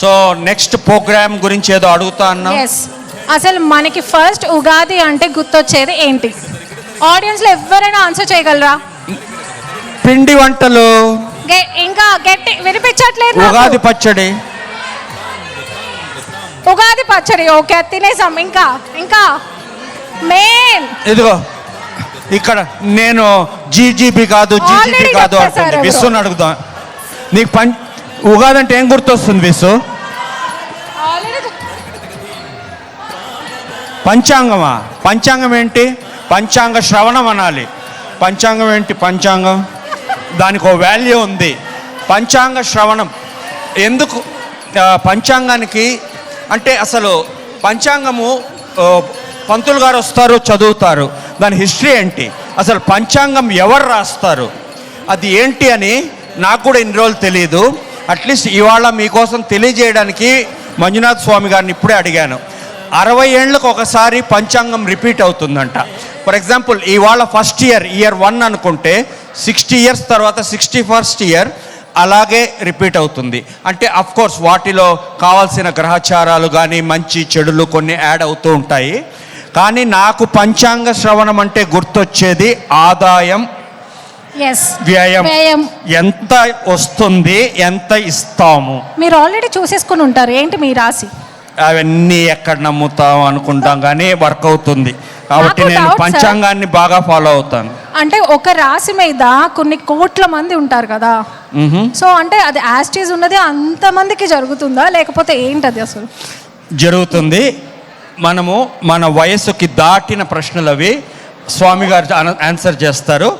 So next programme గురించి ఏదో అడుగుతా అన్నా. అసలు మనకి ఫస్ట్ ఉగాది అంటే గుర్తొచ్చేది ఏంటి? ఆడియన్స్లో ఎవరైనా ఆన్సర్ చేయగలరా? పిండి వంటలు, ఇంకా గట్టి వినిపించట్లేదు. ఉగాది పచ్చడి. ఉగాది పచ్చడి ఓకే, తినేసాం. ఇంకా ఇంకా మెయిన్ ఇదిగో ఇక్కడ నేను జీజీబీ కాదు జీజీబీ కాదు అంటుంది. విస్సుని అడుగుదాం. నీకు ఉగాది అంటే ఏం గుర్తొస్తుంది విస్సు? పంచాంగమా? పంచాంగం ఏంటి? పంచాంగ శ్రవణం అనాలి. పంచాంగం ఏంటి? పంచాంగం దానికి ఒక వాల్యూ ఉంది. పంచాంగ శ్రవణం ఎందుకు? పంచాంగానికి అంటే అసలు పంచాంగము పంతులు గారు వస్తారు, చదువుతారు. దాని హిస్టరీ ఏంటి? అసలు పంచాంగం ఎవరు రాస్తారు, అది ఏంటి అని నాకు కూడా ఇన్ని రోజులు తెలియదు. అట్లీస్ట్ ఇవాళ మీకోసం తెలియజేయడానికి మంజునాథ్ స్వామి గారిని ఇప్పుడే అడిగాను. 60 ఏళ్ళకు ఒకసారి పంచాంగం రిపీట్ అవుతుందంట. ఫర్ ఎగ్జాంపుల్ ఇవాళ ఫస్ట్ ఇయర్ 1 అనుకుంటే 60 ఇయర్స్ తర్వాత 61st ఇయర్ అలాగే రిపీట్ అవుతుంది. అంటే అఫ్కోర్స్ వాటిలో కావాల్సిన గ్రహచారాలు కానీ మంచి చెడులు కొన్ని యాడ్ అవుతూ ఉంటాయి. కానీ నాకు పంచాంగ శ్రవణం అంటే గుర్తొచ్చేది ఆదాయం, వ్యయం, ఎంత వస్తుంది, ఎంత ఇస్తాము. మీరు ఆల్రెడీ చూసేసుకుని ఉంటారు. ఏంటి మీ రాశి? అవన్నీ ఎక్కడ నమ్ముతాం అనుకుంటాం కానీ వర్క్ అవుతుంది. కాబట్టి నేను పంచాంగాన్ని బాగా ఫాలో అవుతాను. అంటే ఒక రాశి మీద కొన్ని కోట్ల మంది ఉంటారు కదా, సో అంటే అది యాస్టీజ్ ఉన్నది అంతమందికి జరుగుతుందా లేకపోతే ఏంటది అసలు? జరుగుతుంది. మనము మన వయస్సుకి దాటిన ప్రశ్నలు అవి స్వామి గారు ఆన్సర్ చేస్తారు.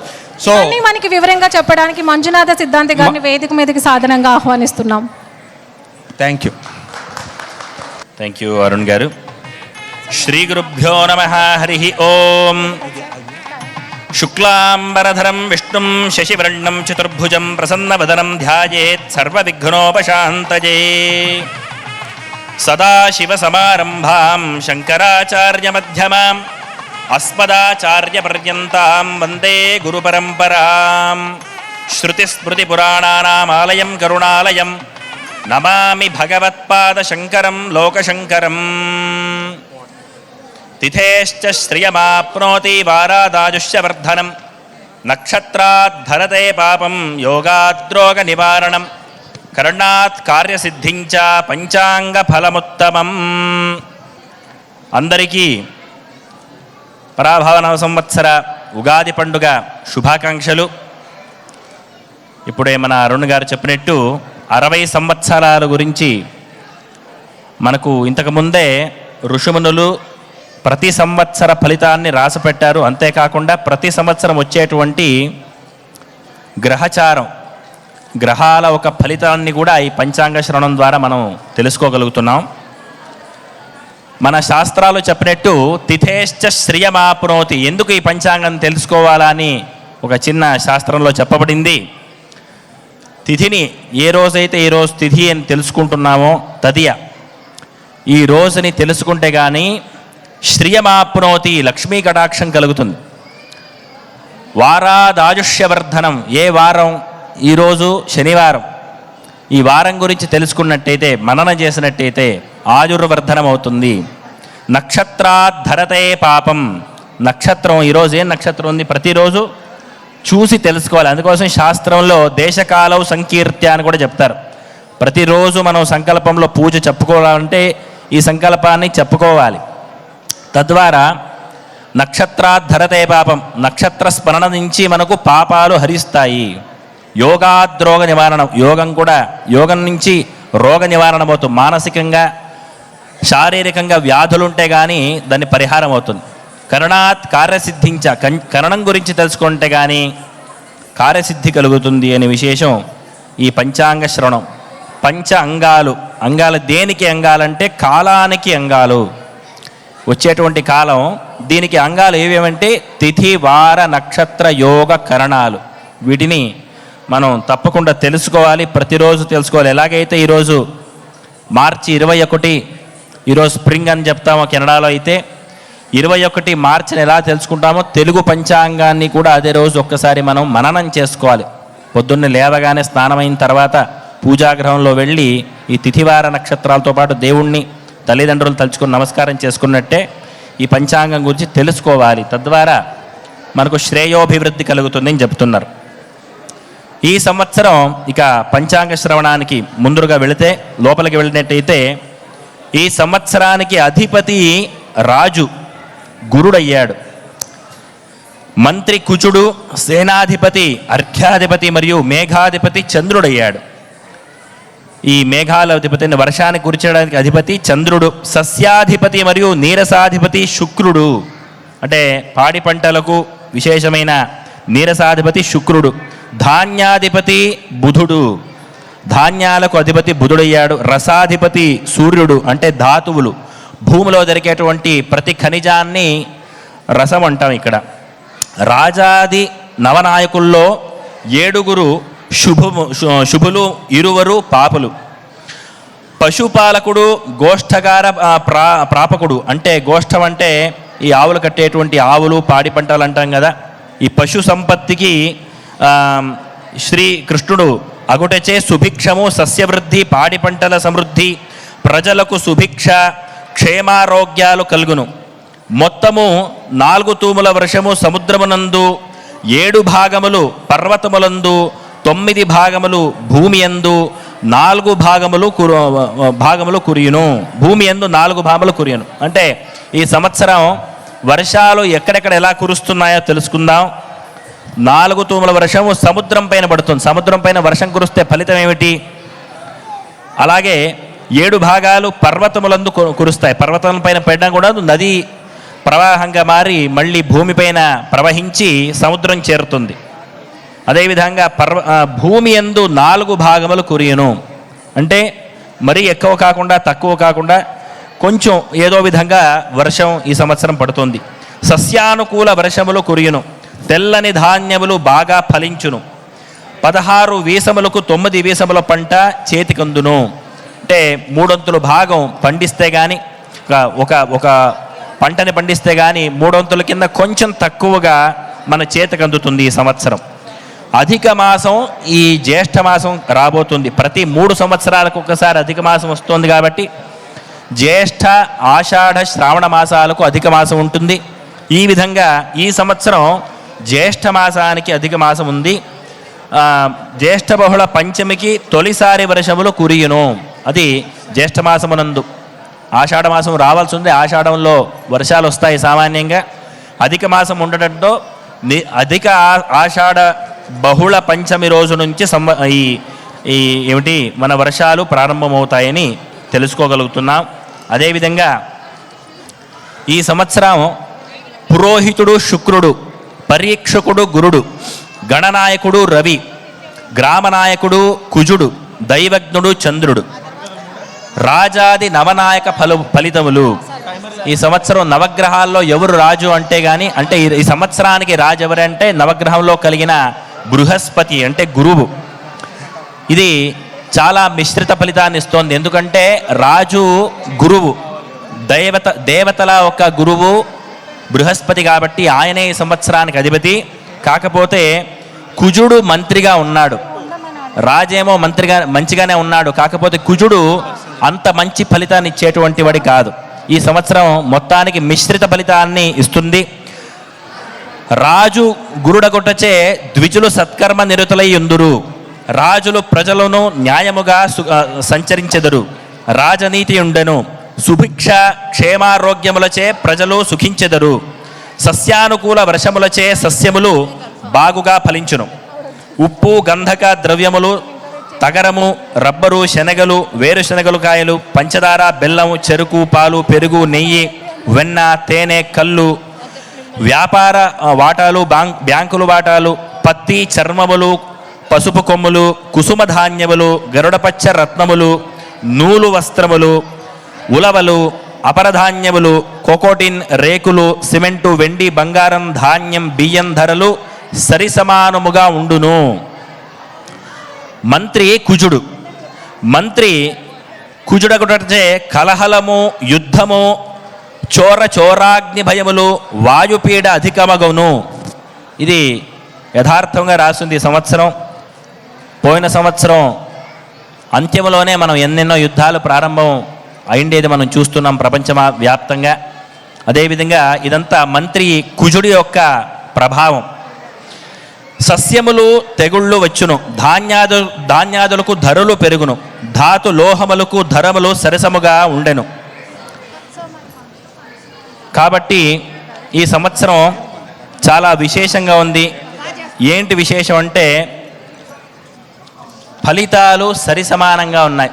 సో మనకి వివరంగా చెప్పడానికి మంజునాథ సిద్ధాంతి గారిని వేదిక మీదకి సాధనంగా ఆహ్వానిస్తున్నాం. థ్యాంక్ యూ అరుణ్ గారు. శ్రీ గురుభ్యో నమః. హరి ఓం. శుక్లాంబరధరం విష్ణుం శశివర్ణం చతుర్భుజం ప్రసన్నవదనం ధ్యాయేత్ సర్వవిఘ్నోపశాంతయే. సదాశివసమారంభాం శంకరాచార్యమధ్యమాం అస్మదాచార్యపర్యంతాం వందే గురుపరంపరాం. శృతిస్మృతిపురాణానామాలయం కరుణాలయం నమామి భగవత్పాదశంకరం లోకశంకరం. తిథేశ్చ శ్రియమాప్నోతి వారాదాజుష్యవర్ధనం నక్షత్రాద్ధరతే పాపం యోగాద్రోగ నివారణం కర్ణాత్ కార్యసిద్ధించ పంచాంగ ఫలముత్తమం. అందరికీ పరాభవ నవ సంవత్సర ఉగాది పండుగ శుభాకాంక్షలు. ఇప్పుడే మన అరుణ్ గారు చెప్పినట్టు 60 సంవత్సరాల గురించి మనకు ఇంతకుముందే ఋషిమునులు ప్రతి సంవత్సర ఫలితాన్ని రాసిపెట్టారు. అంతేకాకుండా ప్రతి సంవత్సరం వచ్చేటువంటి గ్రహచారం, గ్రహాల ఒక ఫలితాన్ని కూడా ఈ పంచాంగ శ్రవణం ద్వారా మనం తెలుసుకోగలుగుతున్నాం. మన శాస్త్రాలు చెప్పినట్టు తిథేశ్చ శ్రియమాప్నోతి. ఎందుకు ఈ పంచాంగం తెలుసుకోవాలని ఒక చిన్న శాస్త్రంలో చెప్పబడింది. తిథిని ఏ రోజైతే ఈ రోజు తిథి అని తెలుసుకుంటున్నామో తదియ, ఈ రోజుని తెలుసుకుంటే కానీ శ్రియమాప్నోతి లక్ష్మీ కటాక్షం కలుగుతుంది. వారాదాజుష్యవర్ధనం, ఏ వారం? ఈరోజు శనివారం. ఈ వారం గురించి తెలుసుకున్నట్టయితే, మనన చేసినట్టయితే ఆయుర్వర్ధనం అవుతుంది. నక్షత్రాద్ధరతే పాపం. నక్షత్రం ఈరోజు ఏం నక్షత్రం ఉంది ప్రతిరోజు చూసి తెలుసుకోవాలి. అందుకోసం శాస్త్రంలో దేశకాలవు సంకీర్త్య అని కూడా చెప్తారు. ప్రతిరోజు మనం సంకల్పంలో పూజ చెప్పుకోవాలంటే ఈ సంకల్పాన్ని చెప్పుకోవాలి. తద్వారా నక్షత్రాద్ధరతే పాపం, నక్షత్ర స్మరణ నుంచి మనకు పాపాలు హరిస్తాయి. యోగాద్రోగ నివారణం, యోగం నుంచి రోగ నివారణం అవుతుంది. మానసికంగా శారీరకంగా వ్యాధులుంటే కానీ దాన్ని పరిహారం అవుతుంది. కరణాత్ కార్యసిద్ధించ, కరణం గురించి తెలుసుకుంటే కానీ కార్యసిద్ధి కలుగుతుంది అనే విశేషం ఈ పంచాంగ శ్రవణం. పంచ అంగాలు, దేనికి అంగాలంటే కాలానికి అంగాలు, వచ్చేటువంటి కాలం. దీనికి అంగాలు ఏవేమంటే తిథి వార నక్షత్ర యోగ కరణాలు. వీటిని మనం తప్పకుండా తెలుసుకోవాలి, ప్రతిరోజు తెలుసుకోవాలి. ఎలాగైతే ఈరోజు మార్చి 21, ఈరోజు స్ప్రింగ్ అని చెప్తామో కెనడాలో అయితే, 21 మార్చిని ఎలా తెలుసుకుంటామో తెలుగు పంచాంగాన్ని కూడా అదే రోజు ఒక్కసారి మనం మననం చేసుకోవాలి. పొద్దున్నే లేవగానే స్నానమైన తర్వాత పూజాగ్రహంలో వెళ్ళి ఈ తిథివార నక్షత్రాలతో పాటు దేవుణ్ణి తల్లిదండ్రులు తలుచుకుని నమస్కారం చేసుకున్నట్టే ఈ పంచాంగం గురించి తెలుసుకోవాలి. తద్వారా మనకు శ్రేయోభివృద్ధి కలుగుతుందని చెప్తున్నారు. ఈ సంవత్సరం ఇక పంచాంగ శ్రవణానికి ముందుగా వెళితే, లోపలికి వెళ్ళినట్టయితే ఈ సంవత్సరానికి అధిపతి రాజు గురుడయ్యాడు. మంత్రి కుచుడు, సేనాధిపతి అర్ఘ్యాధిపతి మరియు మేఘాధిపతి చంద్రుడయ్యాడు. ఈ మేఘాల అధిపతి వర్షాన్ని కురిచడానికి అధిపతి చంద్రుడు. సస్యాధిపతి మరియు నీరసాధిపతి శుక్రుడు, అంటే పాడి పంటలకు విశేషమైన నీరసాధిపతి శుక్రుడు. ధాన్యాధిపతి బుధుడు, ధాన్యాలకు అధిపతి బుధుడయ్యాడు. రసాధిపతి సూర్యుడు, అంటే ధాతువులు, భూమిలో దొరికేటువంటి ప్రతి ఖనిజాన్ని రసం అంటాం ఇక్కడ. రాజాది నవనాయకుల్లో 7 శుభులు, 2 పాపులు. పశుపాలకుడు, గోష్ఠగార ప్రాపకుడు, అంటే గోష్ఠం అంటే ఈ ఆవులు కట్టేటువంటి ఆవులు, పాడి పంటలు అంటాం కదా. ఈ పశు సంపత్తికి శ్రీకృష్ణుడు అగుటచే సుభిక్షము, సస్యవృద్ధి, పాడి పంటల సమృద్ధి, ప్రజలకు సుభిక్ష, క్షేమారోగ్యాలు కలుగును. మొత్తము 4 తూముల వర్షము సముద్రమునందు, 7 భాగములు పర్వతములందు, 9 భాగములు భూమి యందు, 4 భాగములు కురియును. భూమి యందు 4 భాగములు కురియును. అంటే ఈ సంవత్సరం వర్షాలు ఎక్కడెక్కడ ఎలా కురుస్తున్నాయో తెలుసుకుందాం. 4 తూముల వర్షము సముద్రం పైన పడుతుంది. సముద్రం పైన వర్షం కురిస్తే ఫలితం ఏమిటి? అలాగే 7 భాగాలు పర్వతములందు కురుస్తాయి. పర్వతం పైన పడినా కూడా నది ప్రవాహంగా మారి మళ్ళీ భూమిపైన ప్రవహించి సముద్రం చేరుతుంది. అదేవిధంగా భూమి యందు 4 భాగములు కురియును. అంటే మరీ ఎక్కువ కాకుండా తక్కువ కాకుండా కొంచెం ఏదో విధంగా వర్షం ఈ సంవత్సరం పడుతుంది. సస్యానుకూల వర్షములు కురియును. తెల్లని ధాన్యములు బాగా ఫలించును. 16 వీసములకు 9 వీసముల పంట చేతికందును. అంటే 3 భాగం పండిస్తే కానీ, ఒక పంటని పండిస్తే కానీ 3 కింద కొంచెం తక్కువగా మన చేతికి అందుతుంది ఈ సంవత్సరం. అధిక మాసం ఈ జ్యేష్ఠ మాసం రాబోతుంది. ప్రతి 3 సంవత్సరాలకు ఒకసారి అధిక మాసం వస్తుంది కాబట్టి జ్యేష్ఠ, ఆషాఢ, శ్రావణ మాసాలకు అధిక మాసం ఉంటుంది. ఈ విధంగా ఈ సంవత్సరం జ్యేష్ఠ మాసానికి అధిక మాసం ఉంది. జ్యేష్ఠ బహుళ పంచమికి తొలిసారి వర్షములు కురియును. అది జ్యేష్ఠ మాసమునందు. ఆషాఢ మాసం రావాల్సి ఉంది. ఆషాఢంలో వర్షాలు వస్తాయి సామాన్యంగా. అధిక మాసం ఉండటంతో అధిక ఆషాఢ బహుళ పంచమి రోజు నుంచి ఈ ఏమిటి మన వర్షాలు ప్రారంభమవుతాయని తెలుసుకోగలుగుతున్నాం. అదేవిధంగా ఈ సంవత్సరం పురోహితుడు శుక్రుడు, పరీక్షకుడు గురుడు, గణనాయకుడు రవి, గ్రామనాయకుడు కుజుడు, దైవజ్ఞుడు చంద్రుడు. రాజాది నవనాయక ఫలితములు. ఈ సంవత్సరం నవగ్రహాల్లో ఎవరు రాజు అంటే కానీ, అంటే ఈ సంవత్సరానికి రాజు ఎవరంటే నవగ్రహంలో కలిగిన బృహస్పతి, అంటే గురువు. ఇది చాలా మిశ్రిత ఫలితాన్ని ఇస్తోంది. ఎందుకంటే రాజు గురువు, దేవతల ఒక గురువు బృహస్పతి కాబట్టి ఆయనే ఈ సంవత్సరానికి అధిపతి. కాకపోతే కుజుడు మంత్రిగా ఉన్నాడు, రాజేమో మంచిగానే ఉన్నాడు. కాకపోతే కుజుడు అంత మంచి ఫలితాన్ని ఇచ్చేటువంటి వాడి కాదు. ఈ సంవత్సరం మొత్తానికి మిశ్రిత ఫలితాన్ని ఇస్తుంది. రాజు గురుడగొట్టచే ద్విజులు సత్కర్మ నిరతులై ఉందురు. రాజులు ప్రజలను న్యాయముగా సంచరించెదరు. రాజనీతి ఉండెను. సుభిక్ష క్షేమారోగ్యములచే ప్రజలు సుఖించెదరు. సస్యానుకూల వర్షములచే సస్యములు బాగుగా ఫలించును. ఉప్పు, గంధక ద్రవ్యములు, తగరము, రబ్బరు, శనగలు, వేరుశనగలు కాయలు, పంచదార, బెల్లము, చెరుకు, పాలు, పెరుగు, నెయ్యి, వెన్న, తేనె, కళ్ళు, వ్యాపార వాటాలు, బ్యాంకులు వాటాలు, పత్తి, చర్మములు, పసుపు కొమ్ములు, కుసుమ ధాన్యములు, గరుడపచ్చ రత్నములు, నూలు వస్త్రములు, ఉలవలు, అపరధాన్యములు, కోకోటిన్, రేకులు, సిమెంటు, వెండి, బంగారం, ధాన్యం, బియ్యం ధరలు సరిసమానముగా ఉండును. మంత్రి కుజుడు. మంత్రి కుజుడగుటచే కలహలము, యుద్ధము, చోరాగ్ని భయములు, వాయుపీడ అధికమగును. ఇది యథార్థంగా రాసింది ఈ సంవత్సరం. పోయిన సంవత్సరం అంత్యంలోనే మనం ఎన్నెన్నో యుద్ధాలు ప్రారంభం అయిండేది మనం చూస్తున్నాం ప్రపంచ వ్యాప్తంగా. అదేవిధంగా ఇదంతా మంత్రి కుజుడి యొక్క ప్రభావం. సస్యములు తెగుళ్ళు వచ్చును, ధాన్యాదులకు ధరలు పెరుగును, ధాతు లోహములకు ధరములు సరసముగా ఉండెను. కాబట్టి ఈ సంవత్సరం చాలా విశేషంగా ఉంది. ఏంటి విశేషం అంటే ఫలితాలు సరిసమానంగా ఉన్నాయి.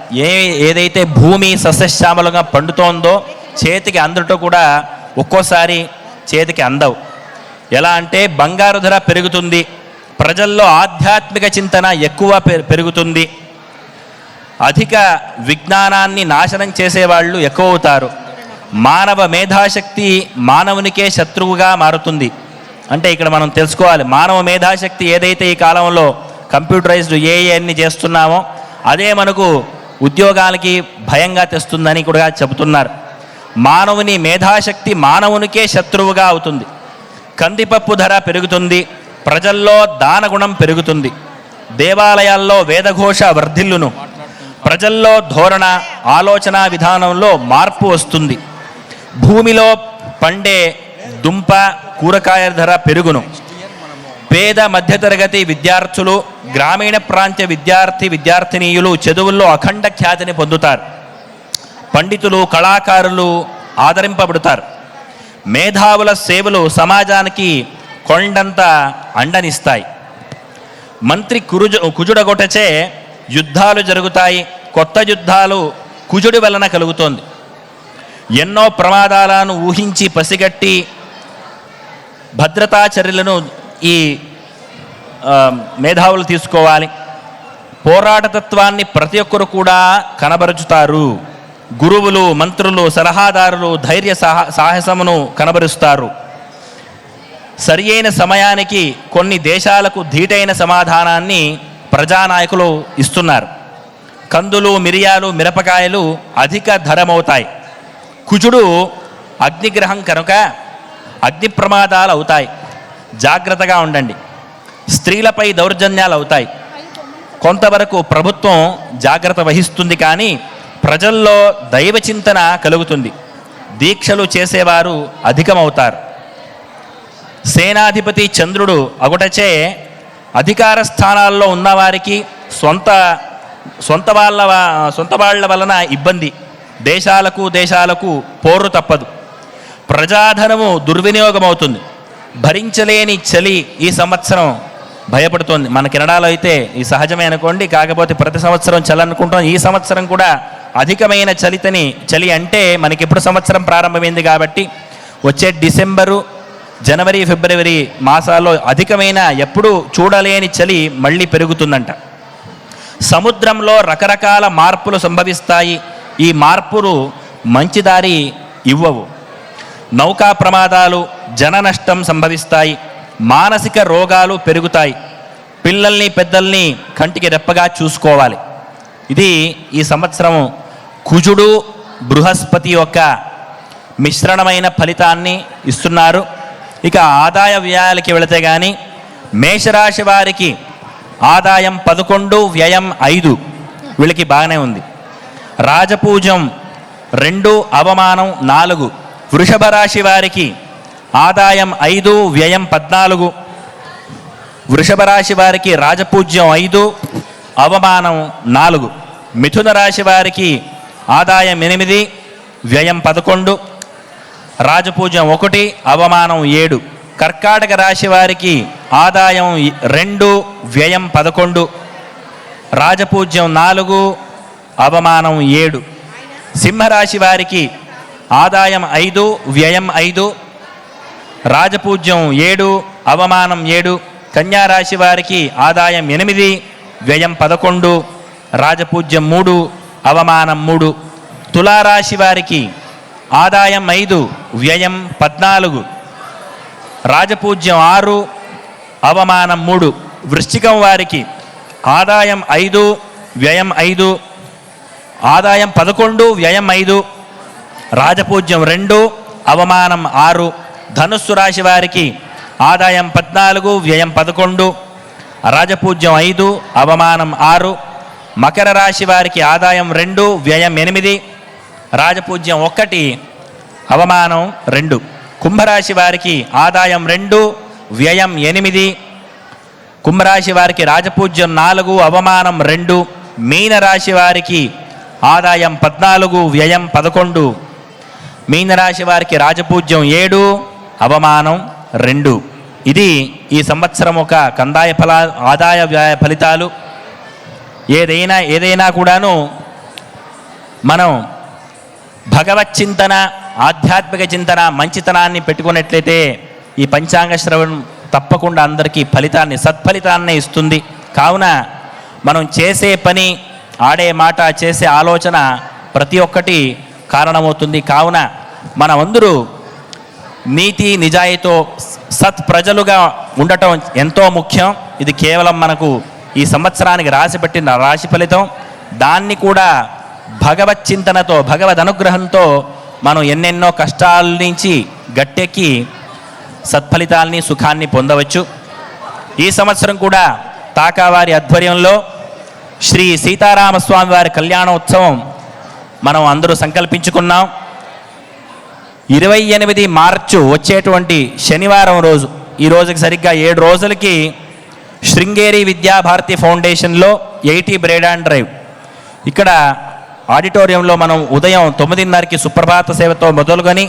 ఏదైతే భూమి సస్యశ్యామలంగా పండుతోందో చేతికి అందటం కూడా ఒక్కోసారి చేతికి అందవు. ఎలా అంటే బంగారు ధర పెరుగుతుంది, ప్రజల్లో ఆధ్యాత్మిక చింతన ఎక్కువ పెరుగుతుంది, అధిక విజ్ఞానాన్ని నాశనం చేసేవాళ్ళు ఎక్కువ అవుతారు, మానవ మేధాశక్తి మానవునికే శత్రువుగా మారుతుంది. అంటే ఇక్కడ మనం తెలుసుకోవాలి, మానవ మేధాశక్తి ఏదైతే ఈ కాలంలో కంప్యూటరైజ్డ్ ఏఐని చేస్తున్నామో అదే మనకు ఉద్యోగాలకి భయంగా తెస్తుందని కూడా చెబుతున్నారు. మానవుని మేధాశక్తి మానవునికే శత్రువుగా అవుతుంది. కందిపప్పు ధర పెరుగుతుంది, ప్రజల్లో దానగుణం పెరుగుతుంది, దేవాలయాల్లో వేదఘోష వర్ధిల్లును, ప్రజల్లో ధోరణ ఆలోచన విధానంలో మార్పు వస్తుంది, భూమిలో పండే దుంప కూరగాయల ధర పెరుగును, పేద మధ్యతరగతి విద్యార్థులు గ్రామీణ ప్రాంత విద్యార్థినీయులు చదువుల్లో అఖండ ఖ్యాతిని పొందుతారు, పండితులు కళాకారులు ఆదరింపబడతారు, మేధావుల సేవలు సమాజానికి కొండంత అండనిస్తాయి. మంత్రి కుజుడగొటచే యుద్ధాలు జరుగుతాయి, కొత్త యుద్ధాలు కుజుడి వలన కలుగుతోంది. ఎన్నో ప్రమాదాలను ఊహించి పసిగట్టి భద్రతా చర్యలను ఈ మేధావులు తీసుకోవాలి. పోరాటతత్వాన్ని ప్రతి ఒక్కరు కూడా కనబరుచుతారు. గురువులు మంత్రులు సలహాదారులు ధైర్య సాహసమును కనబరుస్తారు. సరి అయిన సమయానికి కొన్ని దేశాలకు ధీటైన సమాధానాన్ని ప్రజానాయకులు ఇస్తున్నారు. కందులు మిరియాలు మిరపకాయలు అధిక ధరమవుతాయి. కుజుడు అగ్నిగ్రహం కనుక అగ్ని ప్రమాదాలు అవుతాయి, జాగ్రత్తగా ఉండండి. స్త్రీలపై దౌర్జన్యాలు అవుతాయి. కొంతవరకు ప్రభుత్వం జాగ్రత్త వహిస్తుంది, కానీ ప్రజల్లో దైవచింతన కలుగుతుంది. దీక్షలు చేసేవారు అధికమవుతారు. సేనాధిపతి చంద్రుడు అగుటచే అధికార స్థానాల్లో ఉన్నవారికి సొంత వాళ్ళ వలన ఇబ్బంది. దేశాలకు పోరు తప్పదు. ప్రజాధనము దుర్వినియోగం అవుతుంది. భరించలేని చలి ఈ సంవత్సరం భయపడుతోంది. మన కెనడాలో అయితే ఈ సహజమే అనుకోండి, కాకపోతే ప్రతి సంవత్సరం చలి అనుకుంటాం. ఈ సంవత్సరం కూడా అధికమైన చలి అంటే మనకి ఇప్పుడు సంవత్సరం ప్రారంభమైంది కాబట్టి వచ్చే డిసెంబరు జనవరి ఫిబ్రవరి మాసాల్లో అధికమైన ఎప్పుడు చూడలేని చలి మళ్ళీ పెరుగుతుందంట. సముద్రంలో రకరకాల మార్పులు సంభవిస్తాయి. ఈ మార్పులు మంచి దారి ఇవ్వవు. నౌకా ప్రమాదాలు జన నష్టం సంభవిస్తాయి. మానసిక రోగాలు పెరుగుతాయి. పిల్లల్ని పెద్దల్ని కంటికి రెప్పగా చూసుకోవాలి. ఇది ఈ సంవత్సరం కుజుడు బృహస్పతి యొక్క మిశ్రణమైన ఫలితాన్ని ఇస్తున్నారు. ఇక ఆదాయ వ్యయాలకి వెళితే కానీ మేషరాశి వారికి ఆదాయం 11, వ్యయం 5. వీళ్ళకి బాగానే ఉంది. రాజపూజం 2, అవమానం 4. వృషభ రాశి వారికి ఆదాయం 5, వ్యయం 14. వృషభ రాశి వారికి రాజపూజ్యం 5, అవమానం 4. మిథున రాశి వారికి ఆదాయం 8, వ్యయం 11. రాజపూజ్యం 1, అవమానం 7. కర్కాటక రాశి వారికి ఆదాయం 2, వ్యయం 11. రాజపూజ్యం 4, అవమానం 7. సింహరాశి వారికి ఆదాయం 5, వ్యయం 5. రాజపూజ్యం 7, అవమానం 7. కన్యారాశి వారికి ఆదాయం 8, వ్యయం 11. రాజపూజ్యం 3, అవమానం 3. తులారాశి వారికి ఆదాయం 5, వ్యయం 14. రాజపూజ్యం 6, అవమానం 3. వృశ్చికం వారికి ఆదాయం 5, వ్యయం 5. ఆదాయం 11, వ్యయం 5. రాజపూజ్యం 2, అవమానం 6. ధనుస్సు రాశి వారికి ఆదాయం 14, వ్యయం 11. రాజపూజ్యం 5, అవమానం 6. మకర రాశి వారికి ఆదాయం 2, వ్యయం 8, రాజపూజ్యం 1, అవమానం 2. కుంభరాశి వారికి ఆదాయం 2, వ్యయం 8, కుంభరాశి వారికి రాజపూజ్యం 4, అవమానం 2. మీనరాశి వారికి ఆదాయం 14, వ్యయం 11, మీనరాశి వారికి రాజపూజ్యం 7, అవమానం 2. ఇది ఈ సంవత్సరం ఒక కందాయ ఆదాయ వ్యయ ఫలితాలు. ఏదైనా కూడాను మనం భగవత్ చింతన, ఆధ్యాత్మిక చింతన, మంచితనాన్ని పెట్టుకున్నట్లయితే ఈ పంచాంగ శ్రవణం తప్పకుండా అందరికీ ఫలితాన్ని, సత్ఫలితాన్ని ఇస్తుంది. కావున మనం చేసే పని, ఆడే మాట, చేసే ఆలోచన ప్రతి ఒక్కటి కారణమవుతుంది. కావున మనమందరూ నీతి నిజాయితీతో సత్ ప్రజలుగా ఉండటం ఎంతో ముఖ్యం. ఇది కేవలం మనకు ఈ సంవత్సరానికి రాసిపెట్టిన రాశి ఫలితం. దాన్ని కూడా భగవత్ చింతనతో, భగవద్ అనుగ్రహంతో మనం ఎన్నెన్నో కష్టాల నుంచి గట్టెక్కి సత్ఫలితాల్ని, సుఖాన్ని పొందవచ్చు. ఈ సంవత్సరం కూడా తాకావారి ఆధ్వర్యంలో శ్రీ సీతారామస్వామి వారి కళ్యాణోత్సవం మనం అందరూ సంకల్పించుకున్నాం. 28 మార్చు వచ్చేటువంటి శనివారం రోజు, ఈ రోజుకి సరిగ్గా 7 రోజులకి శృంగేరి విద్యాభారతి ఫౌండేషన్లో 80 బ్రేడ్ అండ్ డ్రైవ్ ఇక్కడ ఆడిటోరియంలో మనం ఉదయం 9:30కి సుప్రభాత సేవతో మొదలుకొని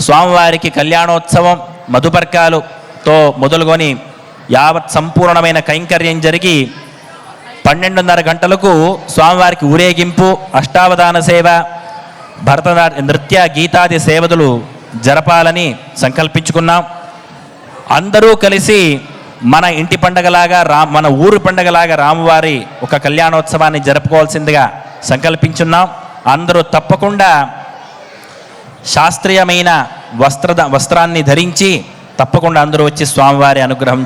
స్వామివారికి కళ్యాణోత్సవం, మధుపర్కాలతో మొదలుకొని యావత్ సంపూర్ణమైన కైంకర్యం జరిగి 12:30 గంటలకు స్వామివారికి ఊరేగింపు, అష్టావధాన సేవ, భరతనాట్య, నృత్య, గీతాది సేవలు జరపాలని సంకల్పించుకున్నాం. అందరూ కలిసి మన ఇంటి పండగలాగా, మన ఊరు పండగలాగా రామువారి ఒక కళ్యాణోత్సవాన్ని జరుపుకోవాల్సిందిగా సంకల్పించున్నాం. అందరూ తప్పకుండా శాస్త్రీయమైన వస్త్రాన్ని ధరించి తప్పకుండా అందరూ వచ్చి స్వామివారి అనుగ్రహం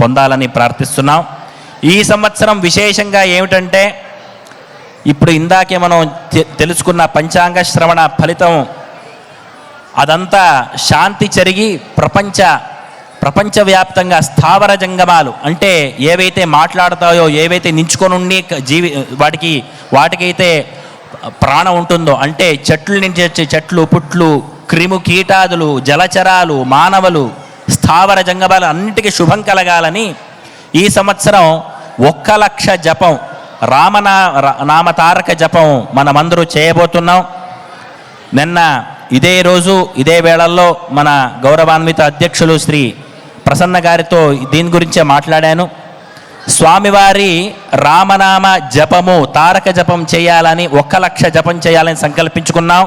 పొందాలని ప్రార్థిస్తున్నాం. ఈ సంవత్సరం విశేషంగా ఏమిటంటే, ఇప్పుడు ఇందాకే మనం తెలుసుకున్న పంచాంగ శ్రవణ ఫలితం అదంతా శాంతి జరిగి ప్రపంచవ్యాప్తంగా స్థావర జంగమాలు అంటే ఏవైతే మాట్లాడతాయో, ఏవైతే నించుకొని వాటికైతే ప్రాణం ఉంటుందో, అంటే చెట్లు నుంచి వచ్చే చెట్లు, పుట్లు, క్రిము కీటాదులు, జలచరాలు, మానవులు, స్థావర జంగమాలు అన్నిటికీ శుభం కలగాలని ఈ సంవత్సరం 1,00,000 జపం, నామతారక జపం మనమందరూ చేయబోతున్నాం. నిన్న ఇదే రోజు ఇదే వేళల్లో మన గౌరవాన్విత అధ్యక్షులు శ్రీ ప్రసన్న గారితో దీని గురించే మాట్లాడాను. స్వామివారి రామనామ జపము, తారక జపం చేయాలని, 1,00,000 జపం చేయాలని సంకల్పించుకున్నాం.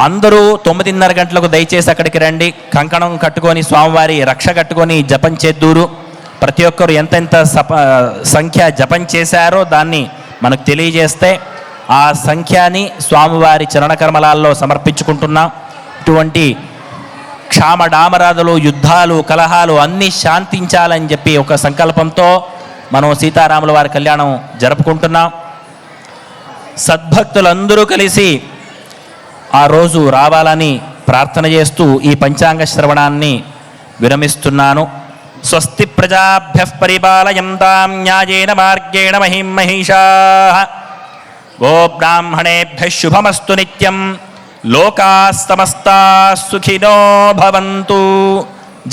అందరూ 9:30 గంటలకు దయచేసి అక్కడికి రండి. కంకణం కట్టుకొని, స్వామివారి రక్ష కట్టుకొని జపం చేద్దూరు. ప్రతి ఒక్కరు ఎంతెంత సంఖ్య జపం చేశారో దాన్ని మనకు తెలియజేస్తే ఆ సంఖ్యని స్వామివారి చరణకర్మలాల్లో సమర్పించుకుంటున్నాం. ఇటువంటి క్షామడామరాదులు, యుద్ధాలు, కలహాలు అన్నీ శాంతించాలని చెప్పి ఒక సంకల్పంతో మనం సీతారాముల వారి కళ్యాణం జరుపుకుంటున్నాం. సద్భక్తులందరూ కలిసి ఆ రోజు రావాలని ప్రార్థన చేస్తూ ఈ పంచాంగ శ్రవణాన్ని విరమిస్తున్నాను. స్వస్తి ప్రజాభ్యః పరిపాలయంతాం న్యాయేన మార్గేణ మహిం మహిషాః. గోబ్రాహ్మణేభ్యః శుభమస్తు నిత్యం. లోకాః సమస్తాః సుఖినో భవంతు.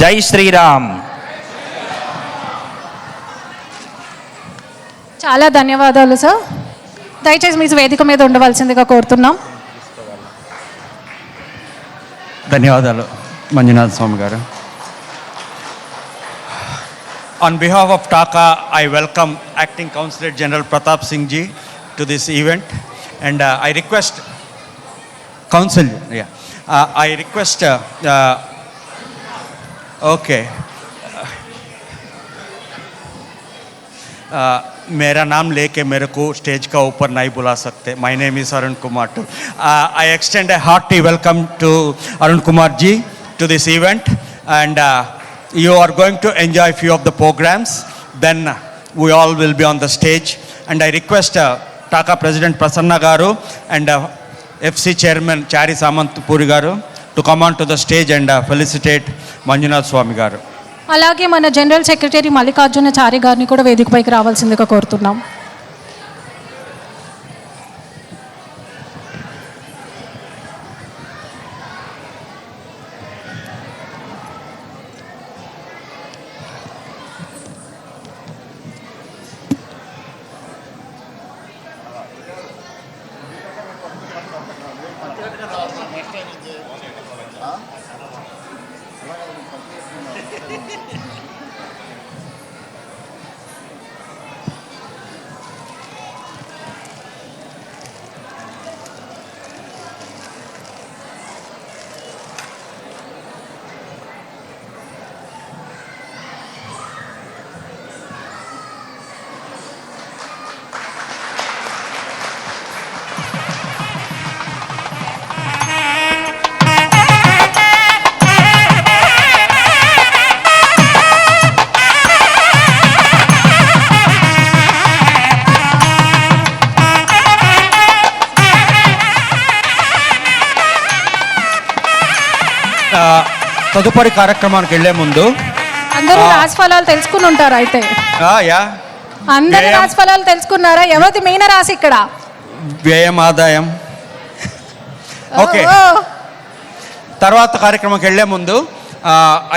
జై శ్రీరామ్. చాలా ధన్యవాదాలు సార్. దయచేసి మీ వేదిక మీద ఉండవలసిందిగా కోరుతున్నాం. ధన్యవాదాలు మంజునాథ్ స్వామి గారు. On behalf of TACA, I welcome Acting Councillor General Pratap Singh ji to this event, and I request Council, I request, okay, मेरा नाम लेके मेरे को स्टेज का ऊपर नहीं बुला सकते. My name is Arun Kumar too. I extend a hearty welcome to Arun Kumar ji to this event, and you are going to enjoy few of the programs. Then we all will be on the stage, and I request TACA President Prasanna Garu and FC Chairman Chari Samantpuri Garu to come on to the stage and felicitate Manjunath Swami Garu. అలాగే మన general secretary Mallikarjuna చారి గారిని కూడా వేదికపైకి రావాల్సిందిగా కోరుతున్నాం. తదుపరి కార్యక్రమానికి వెళ్లే ముందు అందరూ రాశి ఫలాలు తెలుసుకుని ఉంటారు అయితే. యా అందరూ వ్యయం. రాశి ఫలాలు తెలుసుకున్నారా? ఎవరిది మీన రాశి ఇక్కడ? వ్యయం ఆదాయం. ఓకే, ఓ, తర్వాత కార్యక్రమంకి వెళ్లే ముందు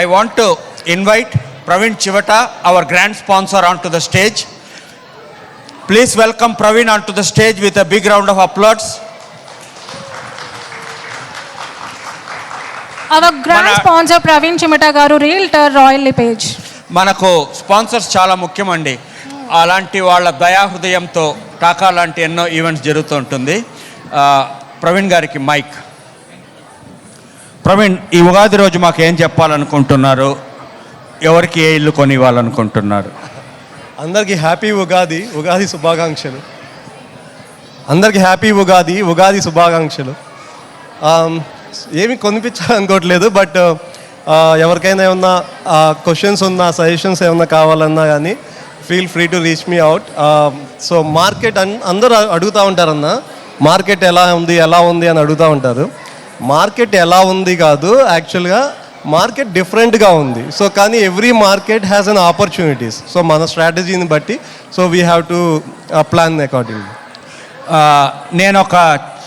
I want to invite Praveen Chivata, our grand sponsor, on to the stage. Please welcome Praveen on to the stage with a big round of applauds. Our grand మన- స్పాన్సర్ ప్రవీణ్ చిమట గారు, రియల్టర్, రాయల్ లిపేజ్. మనకు స్పాన్సర్స్ చాలా ముఖ్యమండి. అలాంటి వాళ్ళ దయాహృదయంతో టాకా లాంటి ఎన్నో ఈవెంట్స్ జరుగుతూ ఉంటుంది. ప్రవీణ్ గారికి మైక్. ప్రవీణ్, ఈ ఉగాది రోజు మాకు ఏం చెప్పాలనుకుంటున్నారు? ఎవరికి ఏ ఇల్లు కొని ఇవ్వాలనుకుంటున్నారు? అందరికీ హ్యాపీ ఉగాది, ఉగాది శుభాకాంక్షలు. అందరికీ హ్యాపీ ఉగాది, ఉగాది శుభాకాంక్షలు. ఏమి కొనిపించాలనుకోవట్లేదు, బట్ ఎవరికైనా ఏమన్నా క్వశ్చన్స్ ఉన్నా, సజెషన్స్ ఏమన్నా కావాలన్నా కానీ feel free to reach me out. So market అందరూ అడుగుతూ ఉంటారన్న, మార్కెట్ ఎలా ఉంది అని అడుగుతూ ఉంటారు. మార్కెట్ ఎలా ఉంది కాదు, యాక్చువల్గా మార్కెట్ డిఫరెంట్గా ఉంది. సో కానీ every market has an opportunities. So మన స్ట్రాటజీని బట్టి so we have to plan according. నేను ఒక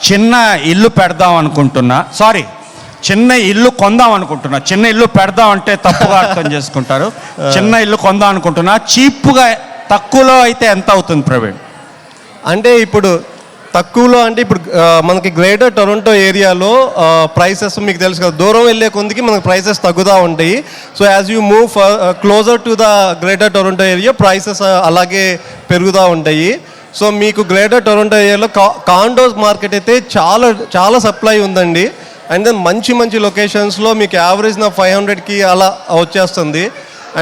చిన్న ఇల్లు పెడదాం అనుకుంటున్నా. సారీ, చిన్న ఇల్లు కొందాం అనుకుంటున్నా. చిన్న ఇల్లు పెడదాం అంటే తప్పుగా అర్థం చేసుకుంటారు. చిన్న ఇల్లు కొందాం అనుకుంటున్నా. చీప్గా, తక్కువలో అయితే ఎంత అవుతుంది ప్రవీణ్? అంటే ఇప్పుడు తక్కువలో అంటే ఇప్పుడు మనకి గ్రేటర్ టొరంటో ఏరియాలో ప్రైసెస్ మీకు తెలుసు కదా, దూరం వెళ్ళే కొందికి మనకి ప్రైసెస్ తగ్గుతూ ఉంటాయి. So as you move closer to the greater Toronto area prices అలాగే పెరుగుతూ ఉంటాయి. సో మీకు గ్రేటర్ టొరంటో ఏరియాలో కాండోస్ మార్కెట్ అయితే చాలా చాలా సప్లై ఉందండి. అండ్ దెన్ మంచి మంచి లొకేషన్స్లో మీకు యావరేజ్ 500కి అలా వచ్చేస్తుంది.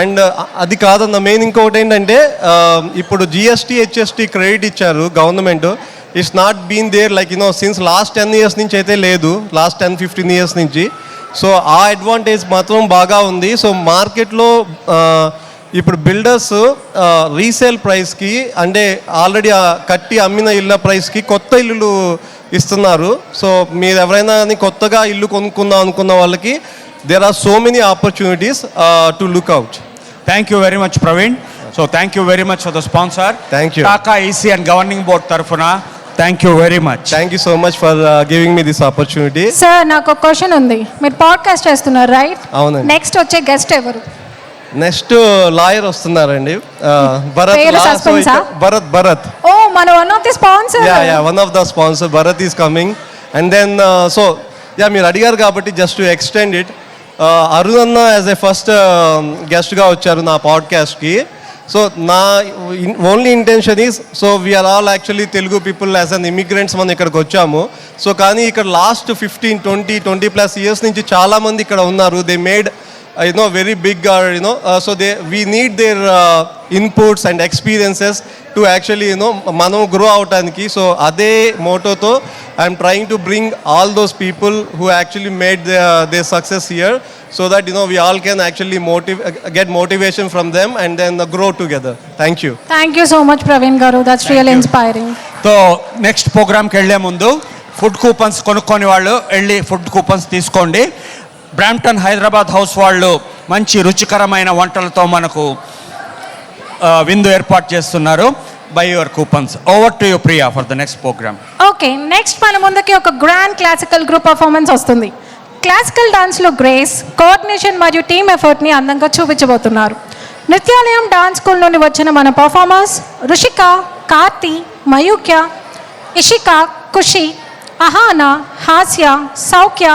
అండ్ అది కాదన్న మెయిన్ ఇంకొకటి ఏంటంటే ఇప్పుడు జిఎస్టీ హెచ్ఎస్టీ క్రెడిట్ ఇచ్చారు government. It's not been there like since last 10 years నుంచి అయితే లేదు, లాస్ట్ 10-15 years నుంచి. సో ఆ అడ్వాంటేజ్ మాత్రం బాగా ఉంది. సో మార్కెట్లో ఇప్పుడు బిల్డర్స్ రీసేల్ ప్రైస్కి అంటే ఆల్రెడీ కట్టి అమ్మిన ఇళ్ళ ప్రైస్కి కొత్త ఇల్లులు ఇస్తున్నారు. సో మీరు ఎవరైనా కొత్తగా ఇల్లు కొనుక్కుందాం అనుకున్న వాళ్ళకి there are so many opportunities to look out. Thank you very much Praveen. So thank you very much for the sponsor. Thank you. TACA EC and governing board తరఫున thank you very much. Thank you so much for giving me this opportunity. Sir, నాకు ఒక question ఉంది. మీరు podcast చేస్తున్నారు right? అవునండి. Next వచ్చే guest ఎవరు? Next lawyer వస్తున్నారండి, భరత్. పేరు suspense ఆ? భరత్ ఓ, మన one of the sponsor. One of the sponsor Bharat is coming. And then so మీరు అడిగారు కాబట్టి just to extend it, Arun అన్న యాజ్ ఎ ఫస్ట్ గెస్ట్గా వచ్చారు నా పాడ్కాస్ట్కి. సో నా only intention is, so we're all actually Telugu people as an immigrants మనం ఇక్కడికి వచ్చాము. సో కానీ ఇక్కడ లాస్ట్ 15-20+ years నుంచి చాలామంది ఇక్కడ ఉన్నారు. They made very big, so we need their inputs and experiences to actually మనం grow అవటానికి. సో అదే మోటోతో I'm trying to bring all those people who actually made their success here, so that we all can actually get motivation from them and then grow together. Thank you. Thank you so much Praveen garu, that's real inspiring. So next ప్రోగ్రామ్కి వెళ్ళే ముందు food coupons కొనుక్కొని వాళ్ళు వెళ్ళి food coupons తీసుకోండి. Brampton Hyderabad house వాళ్ళు మంచి రుచికరమైన వంటలతో మనకు విందు ఏర్పాటు చేస్తున్నారు. Buy your coupons. Over to you Priya for the next program. Okay, next మన ముందుకి ఒక గ్రాండ్ క్లాసికల్ గ్రూప్ పర్ఫార్మెన్స్ వస్తుంది. క్లాసికల్ డాన్స్లో గ్రేస్, కోఆర్డినేషన్ మరియు టీమ్ ఎఫర్ట్ని అందంగా చూపించబోతున్నారు. నృత్యాలయం డాన్స్ స్కూల్ నుండి వచ్చిన మన పర్ఫార్మర్స్ రుషిక, కార్తి, మయూక్య, ఇషిక, ఖుషి, అహాన, హాస్య, సౌఖ్య,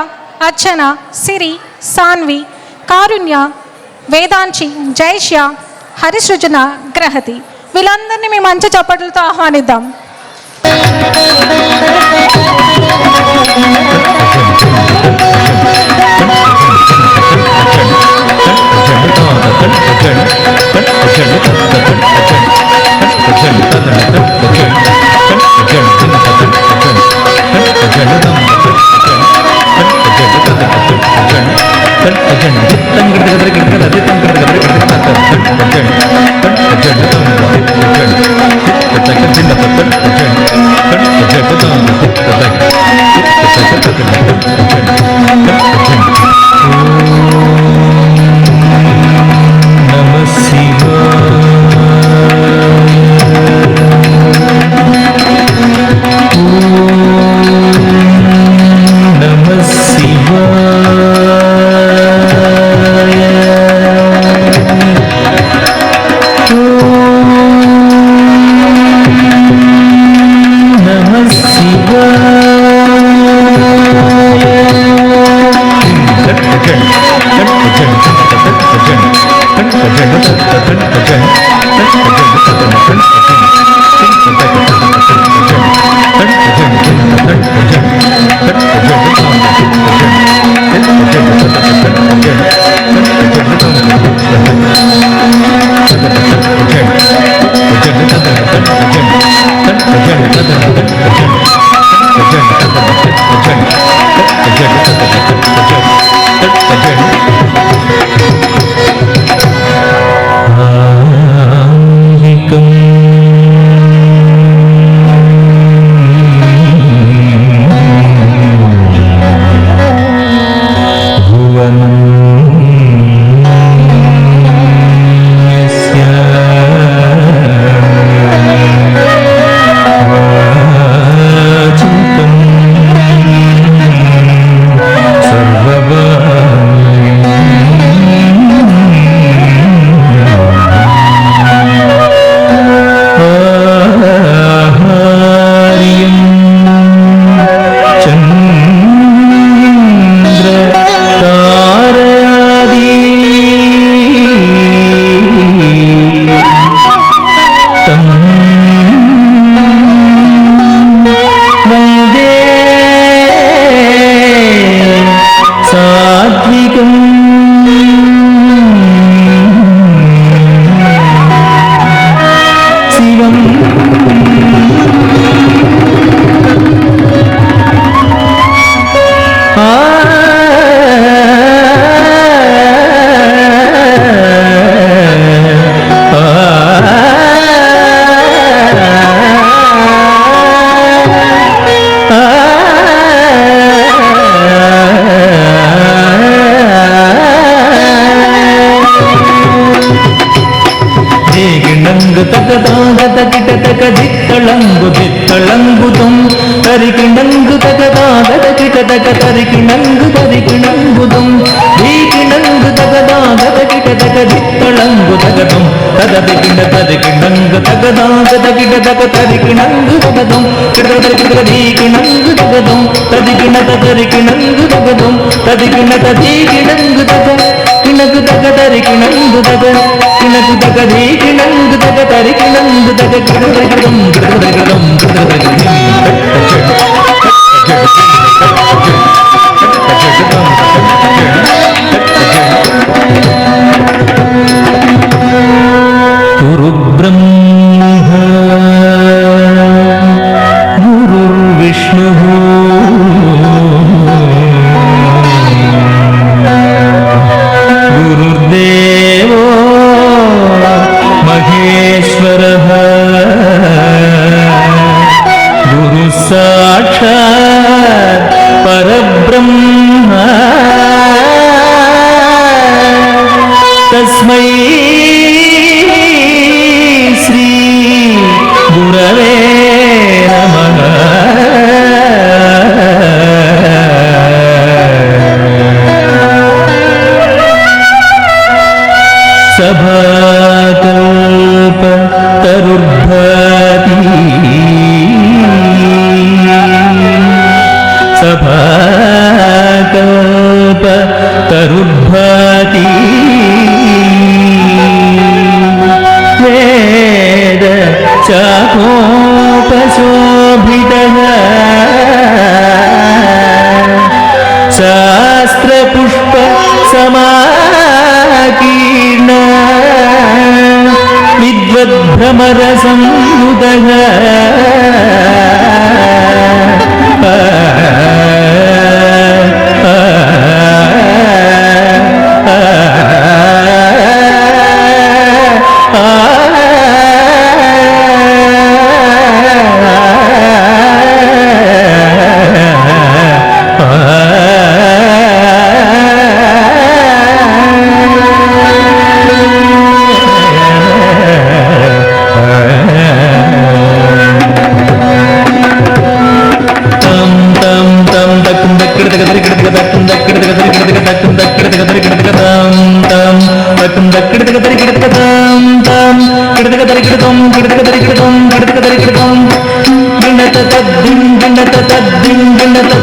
అర్చన, సిరి, సాన్వి, కారుణ్య, వేదాంచి, జైష్య, హరిసృజన, గ్రహతి. వీళ్ళందరినీ మీ మంచి చప్పట్లతో ఆహ్వానిద్దాం.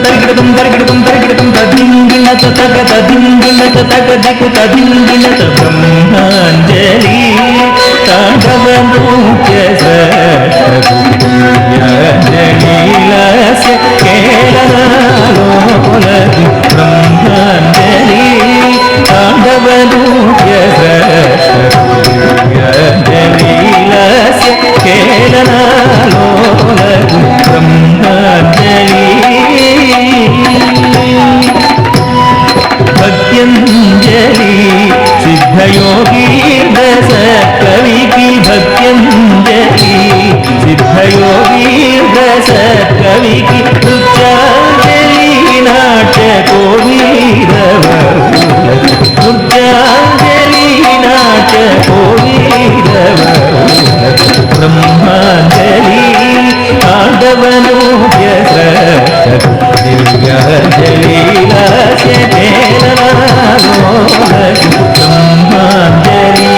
తరిగిడతం తరిగిడతం తరిగిడతం తదింగిన తగ తదింగిన తగ దికు తదింగిన బ్రహ్మాంజలి తాండవ నృత్య సహస్రకుల్యాంజలిలస్య కేళనాలోలతి బ్రహ్మాంజలి తాండవ నృత్య సహస్రకుల్యాంజలిలస్య కేళనాలోలతి బ్రహ్మాంజలి భక్త్యంజలి సిద్ధయోగి దశ కవికి భక్త్యంజలి సిద్ధయోగి దశ కవికి నృత్యాంజలి నాట్య కోవీరవరుల నృత్యాంజలి నాట్య కోవీరవరుల బ్రహ్మాంజలి ఆడవను దివ్యాంజలిలాస్య కేళనాలోలతి బ్రహ్మాంజలి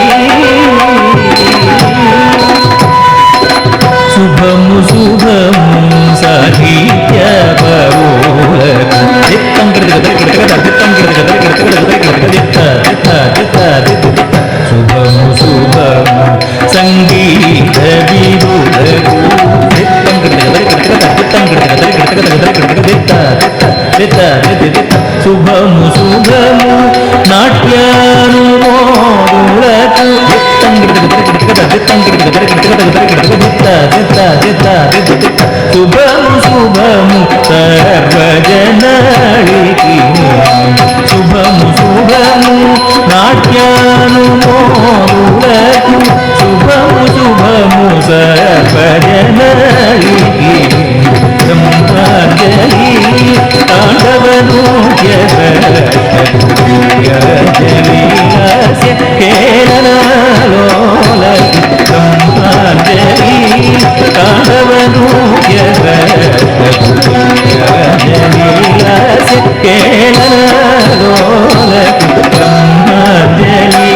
శుభము శుభము సాహిత్య బహుళకు చిత్తం శుభము శుభము సంగీత విరులకు శుభము శుభము నాట్యానుమోదులకు శుభము శుభము సర్వజనాళికి శుభము శుభము నాట్యానుమోదులకు శుభము శుభము సర్వజనాళికి బ్రహ్మాంజలి తాండవను జలిలాస్య కేళనాలోలతి బ్రహ్మాంజలి తాండవను జలిలాస్య కేళనాలోలతి బ్రహ్మాంజలి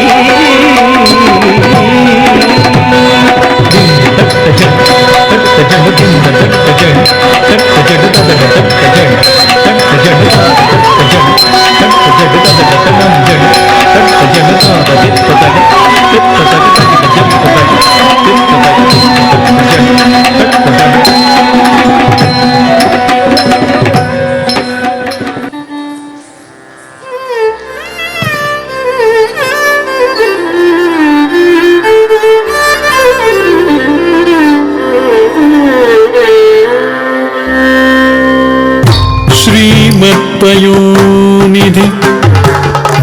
శ్రీమత్పయోనిధి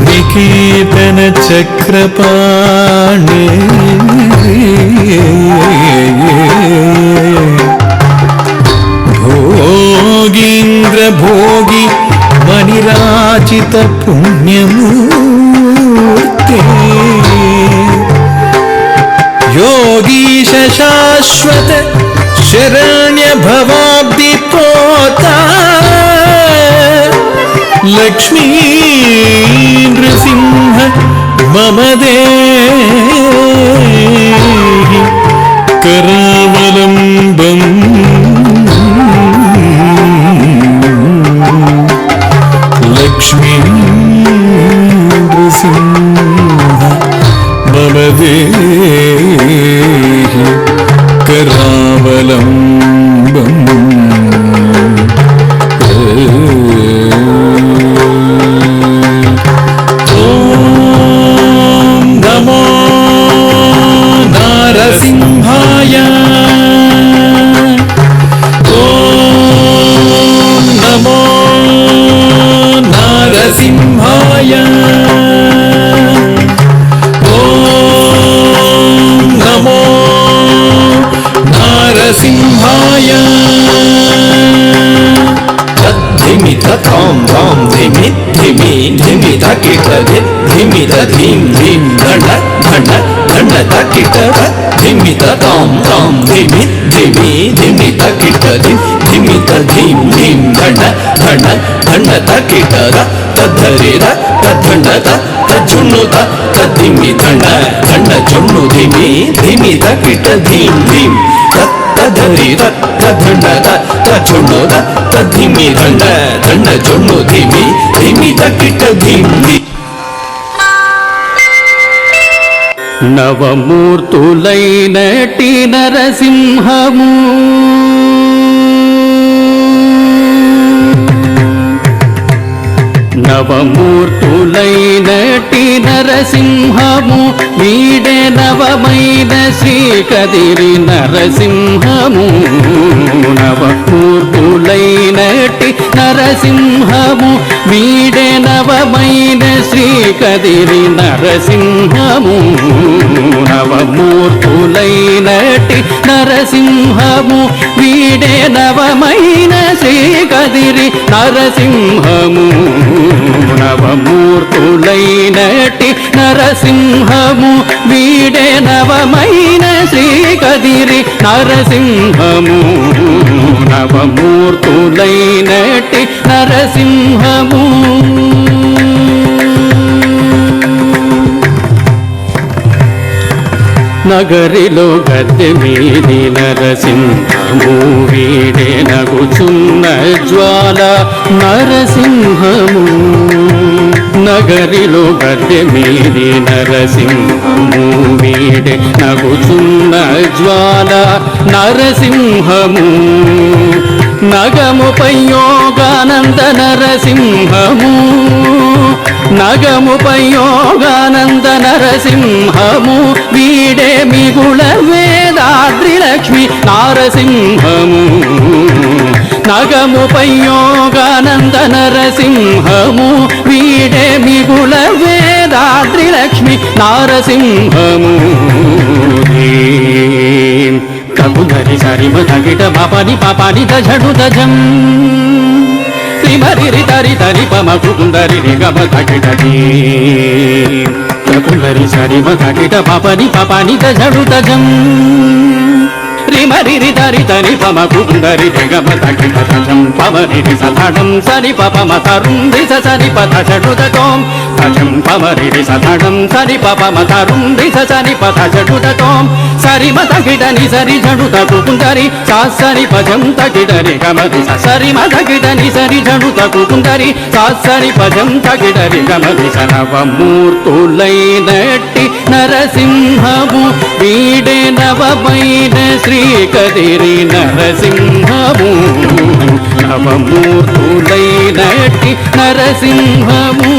నికేతన చక్రపాణి భోగీంద్ర భోగి మణిరాచిత పుణ్యమూర్తి योगीश शाश्वत शरण्य भवाब्दि पोता लक्ष्मी नृसिंह मम देहि करावलम्बम् लक्ष्मी नृसिंह मम देहि करावलम्बम् ॐ नमो नारसिंहाय ॐ नमो नारसिंहाय नमो नारसिंहाय धिमि धाम धाम धिमि धिमि धिमि धकिट धिमि धीम धीम धण्ड धण्ड धण्ड धकिट धिमि धाम धाम धिमि धिमि धिमि धकिट धिमि धीम धीम धण्ड धण्ड धण्ड धकिट तद्धरि तद्धण्ड तज्जुन्नु तद्धिमि धण्ड धण्ड जुन्नु धिमि धिमि धकिट धीम धीम तद्धरि तद्धण्ड జొన్ను ధిమి దండ దండ జొన్ను ధిమి ధిమి తకిట ధిమి. నవమూర్తులైనటి నరసింహము నవమూర్తులైనటి నరసింహము వీడే నవమైన శ్రీకదిరి నరసింహము నవమూర్తులైనటి నరసింహము వీడే నవమైన శ్రీకదిరి నరసింహము నవమూర్తులైనటి నరసింహము వీడే నవమైన శ్రీకదిరి నరసింహము నవమూర్తులైనటి నరసింహము వీడే నవమైన శ్రీకదిరి నరసింహము నవమూర్తులైనటి నరసింహము. నగరిలో గద్దె మీది నరసింహము వీడే నగుచున్న జ్వాల నరసింహము నగరిలో గద్దె మీది నరసింహము వీడే నగుచున్న జ్వాల నరసింహము నగముపై యోగానంద నరసింహము నగముపై యోగానంద నరసింహము వీడే మిగుళ వేదాద్రి లక్ష్మి నారసింహము నగముపై యోగానంద నరసింహము వీడే మిగుళ వేదాద్రి లక్ష్మి నారసింహము. తగుదరి సరిమ తగిట పాపాని పాపాని దజడు దజం శ్రీమరి తరి తరి పమ కుకుందరి గమ తగిటది తగుదరి సరిమ తగిట పాపాని పాపాని దజడు దజం శ్రీమరి తరి తరి పమ కుకుందరి గమ తగిట దజం పవరి సథడం సరి పమ తరుం దిశ సరి పథ జడు దోం దజం పవరి సథడం సరి పమ తరుం దిశ సరి పథ జడు దోం సరి మతగిడని సరి జడుత కుకుందరి సాసరి పజం తగిడరి గమరి సరి మతగిడని సరి జడుత కుకుందరి సాసరి పజం తగిడరి గమరి నవమూర్తులైనటి నరసింహము వీడే నవమైన శ్రీకదిరి నరసింహము నవమూర్తులైనటి నరసింహము.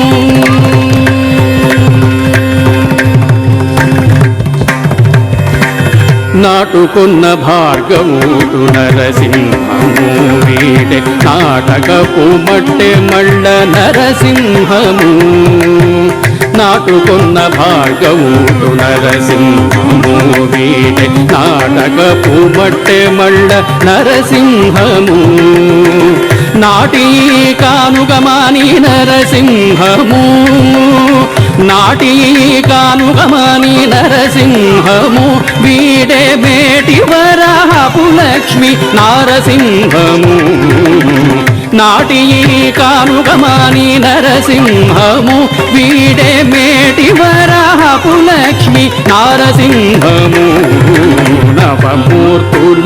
నాటుకున్న భార్గవుడు నరసింహము వీడే నాటకపు మట్టె మళ్ళ నరసింహము నాటుకున్న భార్గవుడు నరసింహము వీడే నాటకపు మట్టె మళ్ళ నరసింహము నాటి కానుగమాని నరసింహము నాటి కానుగమాని నరసింహము వీడే మేటి వరాహపు లక్ష్మి నారసింహము నాటి కానుగమాని నరసింహము వీడే మేటి వరాహపు లక్ష్మి నారసింహము నవమూర్తులైనటి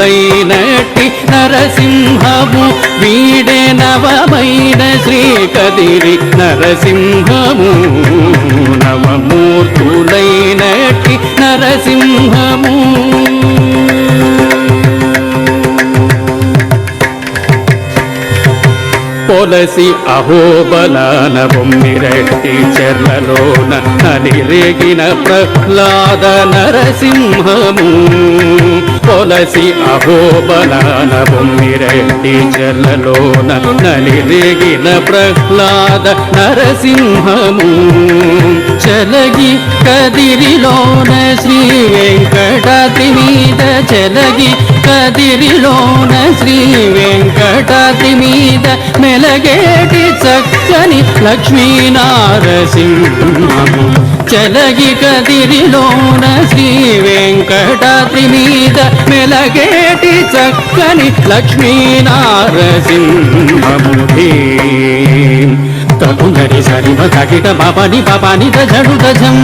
నరసింహము వీడే నవమైన శ్రీకదిరి నరసింహము నవమూర్తులైనటి నరసింహము. పొలసి అహోబలాన బొమ్మిరెడ్డి చెర్లలోన నలిరేగిన ప్రహ్లాద నరసింహము పొలసి అహోబలాన బొమ్మిరెడ్డి చెర్లలోన నలిరేగిన ప్రహ్లాద నరసింహము చలగి కదిరిలోన శ్రీ వెంకటాద్రి మీద చలగి కదిరిలోన శ్రీ వెంకటాద్రి మీద మెలగేటి చక్కని లక్ష్మీ నారసింహము చలగి కదిరిలోన శ్రీ వెంకటాద్రి మీద మెలగేటి చక్కని లక్ష్మీ నారసింహము. తగుందరి సరిమ తగిట పాపాని పాపాని దజడు దజం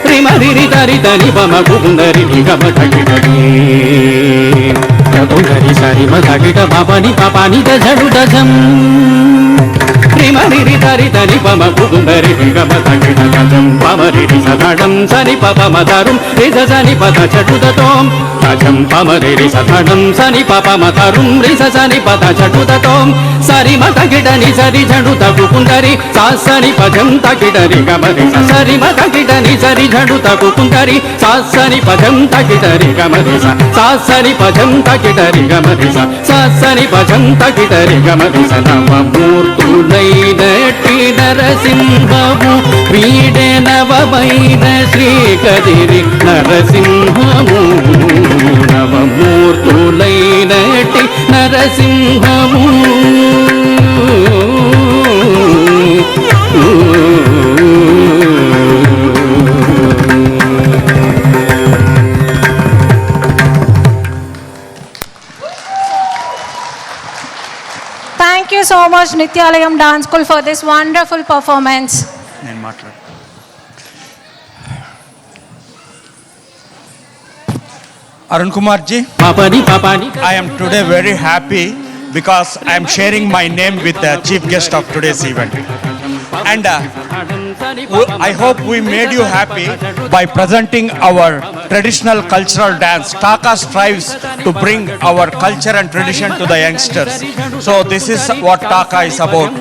రిమరి తరి తని పమ కుకుందరి గమ తగిటది కొంగరి సరి మగట పాపని పాపాని దజడు దజం రిమరి తరి తని పమ కుకుందరి గమ తగిట దజం పమరి సదడం సని పప మతరుం రిజ సని పద చటుదతోం దజం పమరి సదడం సని పప మతరుం రిజ సని పద చటుదతోం సరి మతగిట ని సరి జడు తగుకుందరి సాసని పదం తగిటరి గమరి సరి మతగిట ని సరి జడు తగుకుందరి సాసని పదం తగిటరి గమరి సాసని పదం తగిటరి గమరి సాసని పదం తగిటరి గమరి నవమూర్తులైనట్టి నరసింహము వీడే నవమైన శ్రీకదిరి నరసింహము నవమూర్తులైనట్టి నరసింహము Thank you so much, Nityalayam Dance School, for this wonderful performance. నేను మాట్లాడు Arun Kumar ji, పాపని పాపాని I am today very happy because I am sharing my name with the chief guest of today's event. And I hope we made you happy by presenting our traditional cultural dance. Taka strives to bring our culture and tradition to the youngsters. So this is what Taka is about,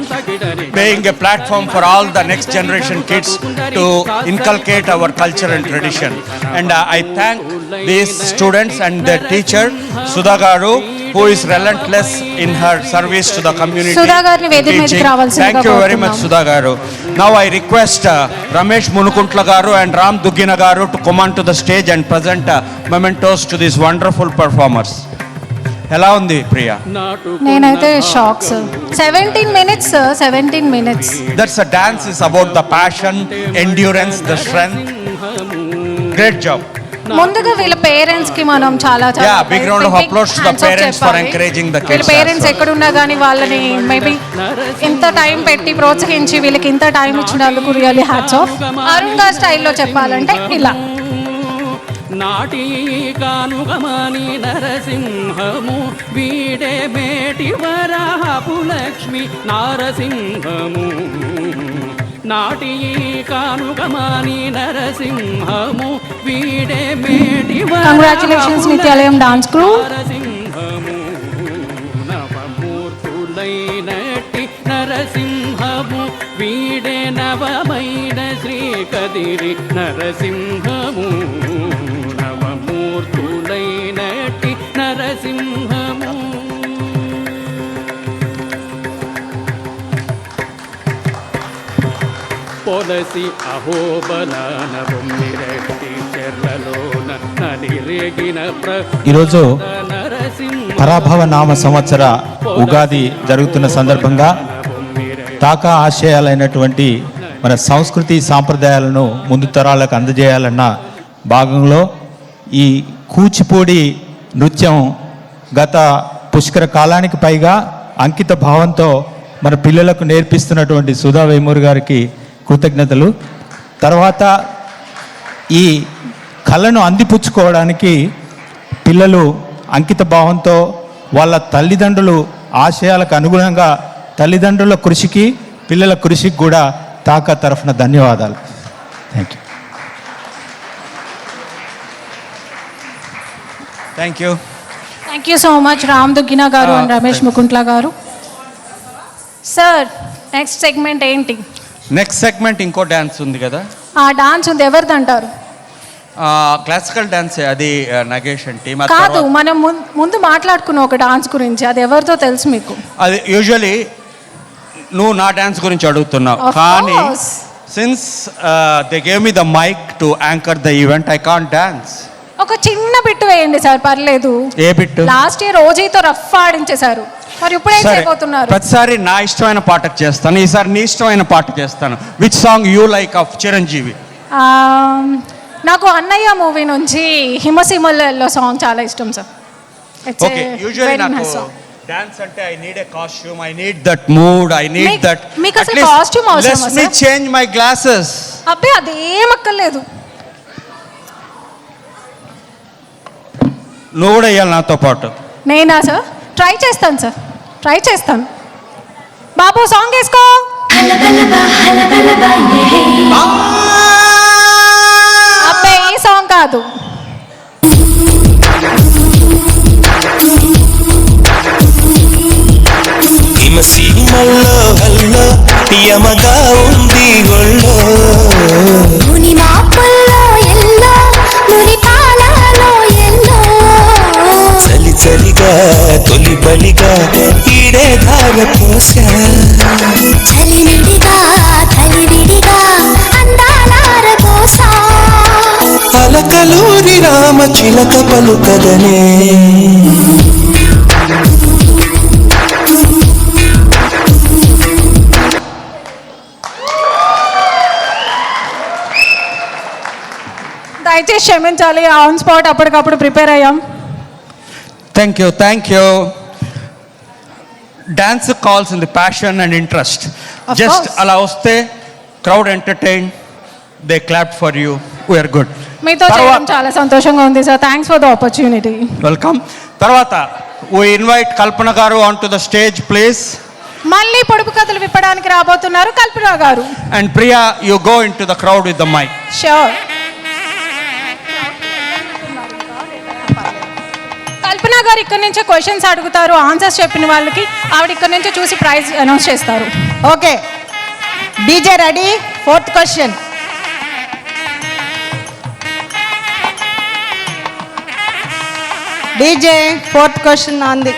being a platform for all the next generation kids to inculcate our culture and tradition. And I thank these students and their teacher, Sudha Garu, who is relentless in her service to the community. Sudha Garni వేదిక మీదకి teaching. రావాల్సిందిగా Thank you very much, కోరుతున్నాం. Sudha Garu. Now I request Ramesh Munukuntla Garu and Ram Duggina Garu to come onto the stage and present mementos to these wonderful performers. ఎలా ఉంది ప్రియా? నేనైతే shock sir. 17 minutes sir, 17 minutes. That's a dance is about the passion, endurance, the strength. Great job. ముందుగా వీళ్ళ parents కి మనం చాలా చాలా Yeah, big round of applause to the hands up parents for చెప్పాలి. encouraging the వీళ్ళ kids. Parents as well. ఎక్కడున్నా కానీ వాళ్ళని మేబీ ఇంత టైం పెట్టి ప్రోత్సహించి వీళ్ళకి ఇంత టైం ఇచ్చినందుకు రియల్లీ హ్యాట్స్ ఆఫ్. అరుణ్ గారి స్టైల్లో చెప్పాలంటే ఇలా. నాటి కానుగమని నరసింహము వీడే మేటి వరాహపు లక్ష్మి నారసింహము నాటి కానుగమని నరసింహము వీడే మేటి Congratulations, Nityalayam Dance Group. నరసింహము నవమూర్తులైనట్టి నరసింహము వీడే నవమైన శ్రీకదిరి నరసింహము నవమూర్తులైనట్టి నరసింహము పొలసి అహోబలాన బొమ్మిరెడ్డి చెర్లలోన నదిరేగిన ఈరోజు నరసింహ పరాభవ నామ సంవత్సర ఉగాది జరుగుతున్న సందర్భంగా తాకా ఆశయాలైనటువంటి మన సంస్కృతి సాంప్రదాయాలను ముందు తరాలకు అందజేయాలన్న భాగంలో ఈ కూచిపూడి నృత్యం గత పుష్కర కాలానికి పైగా అంకిత భావంతో మన పిల్లలకు నేర్పిస్తున్నటువంటి సుధా వేమూరి గారికి కృతజ్ఞతలు. తర్వాత ఈ కళను అందిపుచ్చుకోవడానికి పిల్లలు అంకిత భావంతో వాళ్ళ తల్లిదండ్రులు ఆశయాలకు అనుగుణంగా తల్లిదండ్రుల కృషికి పిల్లల కృషికి కూడా తాకా తరఫున ధన్యవాదాలు. Thank you. Thank you. Thank you so much Ram Duggina garu and Ramesh Mukuntla garu. Sir next segment ఏంటి? నెక్స్ట్ సెగ్మెంట్ ఇంకో డాన్స్ ఉంది కదా, ఆ డాన్స్ ఉంది, ఎవరిది అంటారు? Classical dance. అది నగేష్ అంటే కాదు, మనం ముందు మాట్లాడుకున్న ఒక డాన్స్ గురించి, అది ఎవరితో తెలుసు మీకు? అది యూజువలీ నువ్వు నా డాన్స్ గురించి అడుగుతున్నావు, Of కానీ course. Since they gave me the mic to anchor the event, I can't dance. ఒక చిన్న బిట్టు వేయండి సార్, పర్లేదు. ఏ బిట్టు? లాస్ట్ ఇయర్ ఓజీతో రఫ్ ఆడించేశారు, మరి ఇప్పుడు ఏం చేయబోతున్నారు? ప్రతిసారి నా ఇష్టమైన పాటకు చేస్తాను, ఈసారి నీ ఇష్టమైన పాట చేస్తాను. Which song you like of Chiranjeevi? నాకు అన్నయ్య మూవీ నుంచి హిమసీమల్లో సాంగ్ చాలా ఇష్టం సార్. ఓకే, యూజువల్లీ నాకు డాన్స్ అంటే I need a costume, I need that mood, I need that. మీకు అసలు కాస్ట్యూమ్ అవసరమా let me sir? Change my glasses. అబ్బే అదేం అక్కర్లేదు. నువ్వు కూడా వేయాలి నాతో పాటు. నేనా సార్? ట్రై చేస్తాను సార్, ట్రై చేస్తాను. బాబు సాంగ్ వేసుకో. అబ్బాయి ఈ సాంగ్ కాదు. సీమల్లో హల్లో యమగా ఉంది ఒళ్ళో ముని మాపల్లో ఎల్లో ముని పాలలో ఎల్లో చలి చలిగా తొలి బలిగా ఈడే ధార పోసా చలివిడిగా తలివిడిగా అందాలార పోసా అలకలూరి రామ చిలక పలుకదనే దయచేసి క్షమించాలి, ఆన్ స్పాట్ అప్పటికప్పుడు ప్రిపేర్ అయ్యాం. Thank you. డాన్స్ కావాల్సింది passion and interest. Of just course. అలా వస్తే crowd entertain, they clap for you, we are good. మీతో చేయడం చాలా సంతోషంగా ఉంది sir. Thanks for the opportunity. Welcome. తర్వాత we invite Kalpana garu on to the stage please. మళ్ళీ పొడుపు కథలు విప్పడానికి రాబోతున్నారు Kalpana garu. And Priya, you go in to the crowd with the mic. Sure. కల్పన గారు ఇక్కడ నుంచే క్వశ్చన్స్ అడుగుతారు, ఆన్సర్స్ చెప్పిన వాళ్ళకి ఆవిడ ఇక్కడ నుంచే చూసి ప్రైజ్ అనౌన్స్ చేస్తారు. Okay, DJ ready. 4th question. DJ 4th question ఉంది.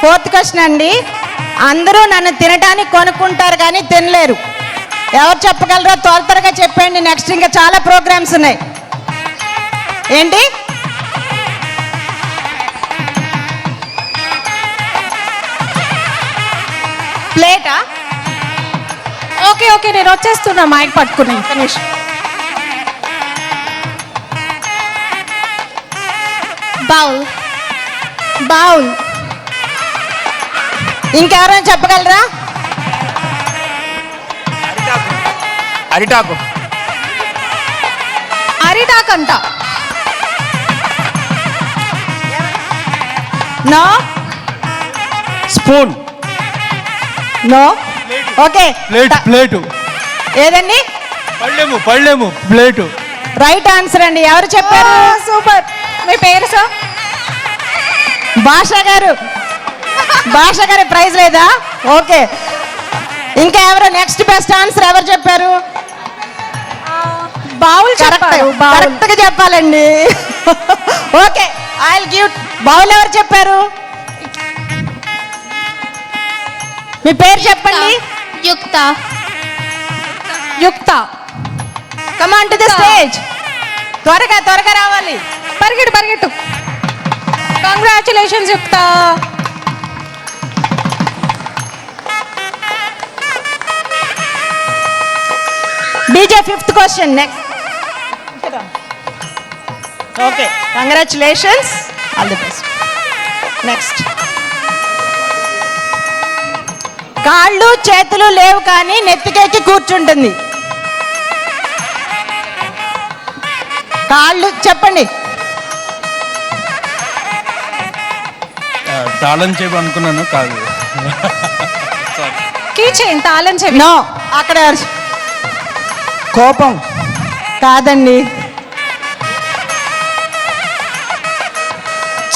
4th క్వశ్చన్ అండి. అందరూ నన్ను తినడానికి కొనుక్కుంటారు కానీ తినలేరు. ఎవరు చెప్పగలరో త్వరగా చెప్పండి. నెక్స్ట్ ఇంకా చాలా ప్రోగ్రామ్స్ ఉన్నాయి. ఏంటి? ప్లేటా? ఓకే, నేను వచ్చేస్తున్నా మైక్ పట్టుకుని. Bowl bowl. ఇంకెవరైనా చెప్పగలరా? అరిటాకు. అరిటాకంట. No. Spoon. No. Okay, plate. ఏదండి? పళ్ళెము ప్లేటు. రైట్ ఆన్సర్ అండి. ఎవరు చెప్పారు? సూపర్. మీ పేరు సార్? భాష గారు. భాష గారి ప్రైజ్ లేదా? ఓకే, ఇంకా ఎవరు? నెక్స్ట్ బెస్ట్ ఆన్సర్ ఎవరు చెప్పారు? బౌల్ చెప్పారు. బౌల్. కరెక్ట్గా చెప్పాలండి. Okay, I will give. Bowl ఎవరు చెప్పారు? మీ పేరు చెప్పండి. యుక్త. Come on to the stage. త్వరగా రావాలి. పరిగెట్టు. కంగ్రాచులేషన్స్ యుక్త. DJ 5th question. Next. Okay, congratulations, all the best. Next. కాళ్ళు చేతులు లేవు కానీ నెత్తికెక్కి కూర్చుంటుంది. కాళ్ళు చెప్పండి. తాళం చెవి అనుకున్నాను, కాదు. కీ చైన్, తాళం చెవి. నో. అక్కడ కోపం కాదండి.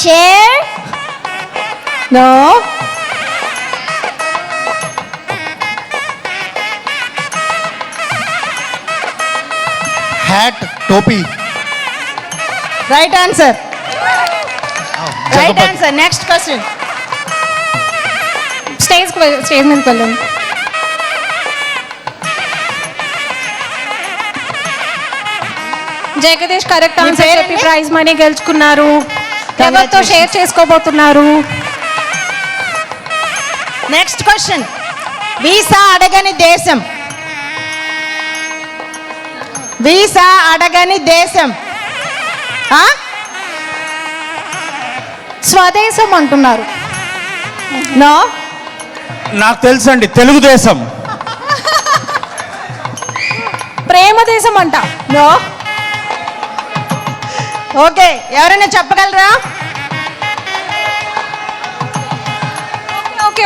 Chair no. హ్యాట్, టోపీ. Right answer. Right answer. Next question. Stage మీదకి వెళ్ళండి. జగదీష్ కరెక్ట్ మీ ఆన్సర్ పేరేంటి? చెప్పి ప్రైజ్ మనీ గెలుచుకున్నారు. ఎవరితో షేర్ చేసుకోబోతున్నారు? Next question. వీసా అడగని దేశం. వీసా అడగని దేశం. స్వదేశం అంటున్నారు. నో. నాకు తెలుసండి, తెలుగుదేశం. ప్రేమ దేశం అంట. నో. ఓకే, ఎవరైనా చెప్పగలరా?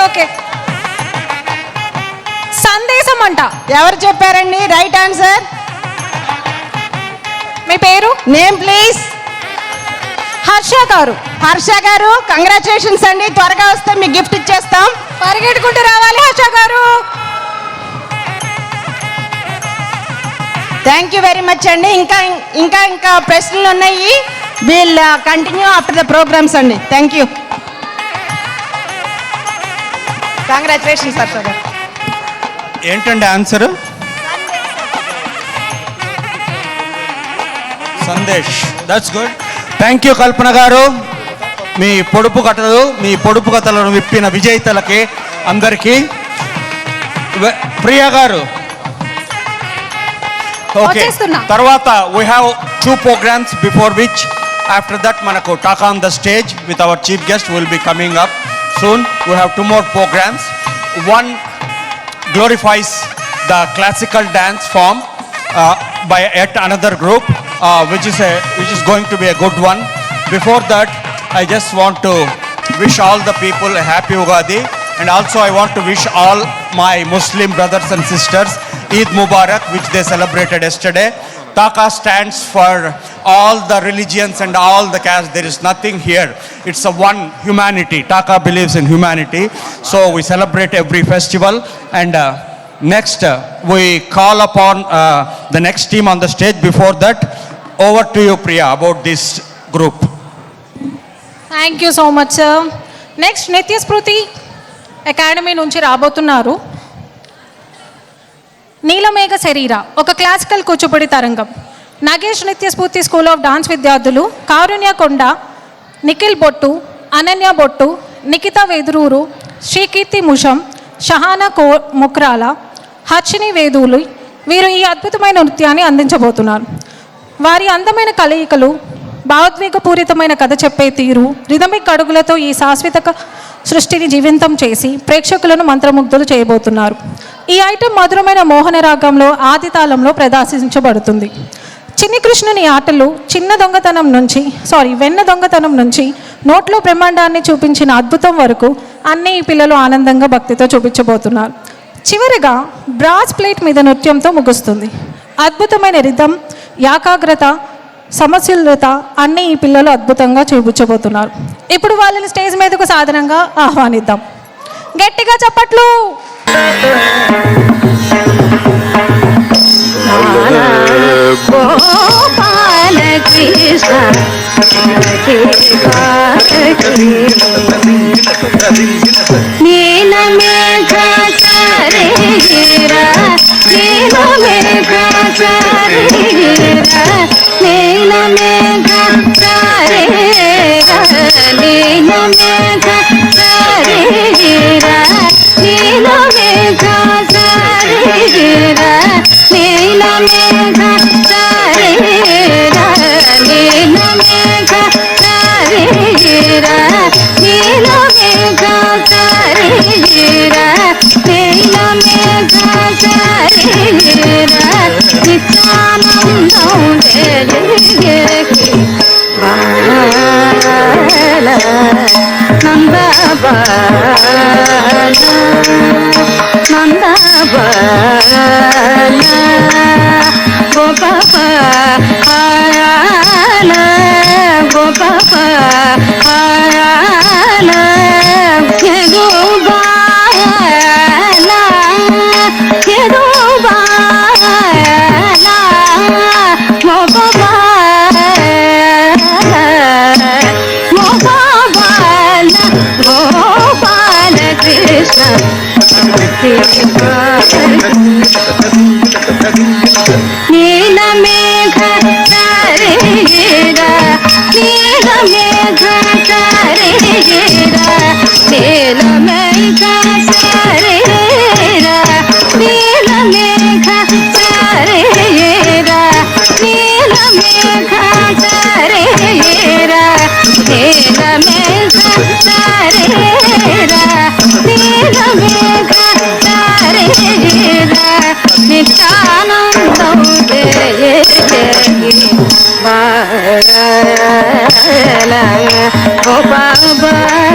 ఓకే. సందేశం అంట. ఎవరు చెప్పారండి రైట్ ఆన్సర్? మీ పేరు? Name please. హర్ష గారు. హర్ష గారు కంగ్రాచులేషన్స్ అండి. త్వరగా వస్తే మీకు గిఫ్ట్ ఇచ్చేస్తాం. పరిగెట్టుకుంటూ రావాలి హర్ష గారు. థ్యాంక్ యూ వెరీ మచ్ అండి. ఇంకా ప్రశ్నలు ఉన్నాయి. Will continue after the programs అండి. Thank you. Congratulations Harsha garu. ఏంటండి answer? Sandesh. That's good. Thank you Kalpana garu. మీ పొడుపు కథలను విప్పిన విజేతలకి అందరికీ. ప్రియా గారు ఓకే. వచ్చేస్తున్నా. తర్వాత we have 2 programs before which after that మనకు talk on the stage with our chief guest will be coming up soon. We have 2 more programs. One glorifies the classical dance form by yet another group which is going to be a good one. Before that, I just want to wish all the people a happy Ugadi, and also I want to wish all my Muslim brothers and sisters Eid Mubarak, which they celebrated yesterday. Taka stands for all the religions and all the castes. There is nothing here. It's a one humanity. Taka believes in humanity. So we celebrate every festival. And next, we call upon the next team on the stage. Before that, over to you, Priya, about this group. Thank you so much sir. Next నిత్య స్మృతి academy నుంచి రాబోతున్నారు నీలమేఘ శరీర, ఒక classical Kuchipudi తరంగం. నగేష్ నిత్య స్ఫూర్తి school of dance విద్యార్థులు కారుణ్య కొండ, నిఖిల్ బొట్టు, అనన్య బొట్టు, నిఖిత వెదురూరు, శ్రీకీర్తి ముషం, షహానా ముక్రాల, హర్షిని వేదులు వీరు ఈ అద్భుతమైన నృత్యాన్ని అందించబోతున్నారు. వారి అందమైన కలయికలు, భావోద్వేగపూరితమైన కథ చెప్పే తీరు, రిథమిక్ అడుగులతో ఈ శాశ్వత సృష్టిని జీవంతం చేసి ప్రేక్షకులను మంత్రముగ్ధులు చేయబోతున్నారు. ఈ ఐటెం మధురమైన మోహన రాగంలో ఆది తాళంలో ప్రదర్శించబడుతుంది. చిన్ని కృష్ణుని ఆటలు వెన్న దొంగతనం నుంచి నోట్లో బ్రహ్మాండాన్ని చూపించిన అద్భుతం వరకు అన్నీ ఈ పిల్లలు ఆనందంగా భక్తితో చూపించబోతున్నారు. చివరిగా బ్రాస్ ప్లేట్ మీద నృత్యంతో ముగుస్తుంది. అద్భుతమైన రిథం, ఏకాగ్రత, సమతుల్యత అన్నీ ఈ పిల్లలు అద్భుతంగా చూపించబోతున్నారు. ఇప్పుడు వాళ్ళని స్టేజ్ మీదకు సాధారణంగా ఆహ్వానిద్దాం. గట్టిగా చప్పట్లు. Bye.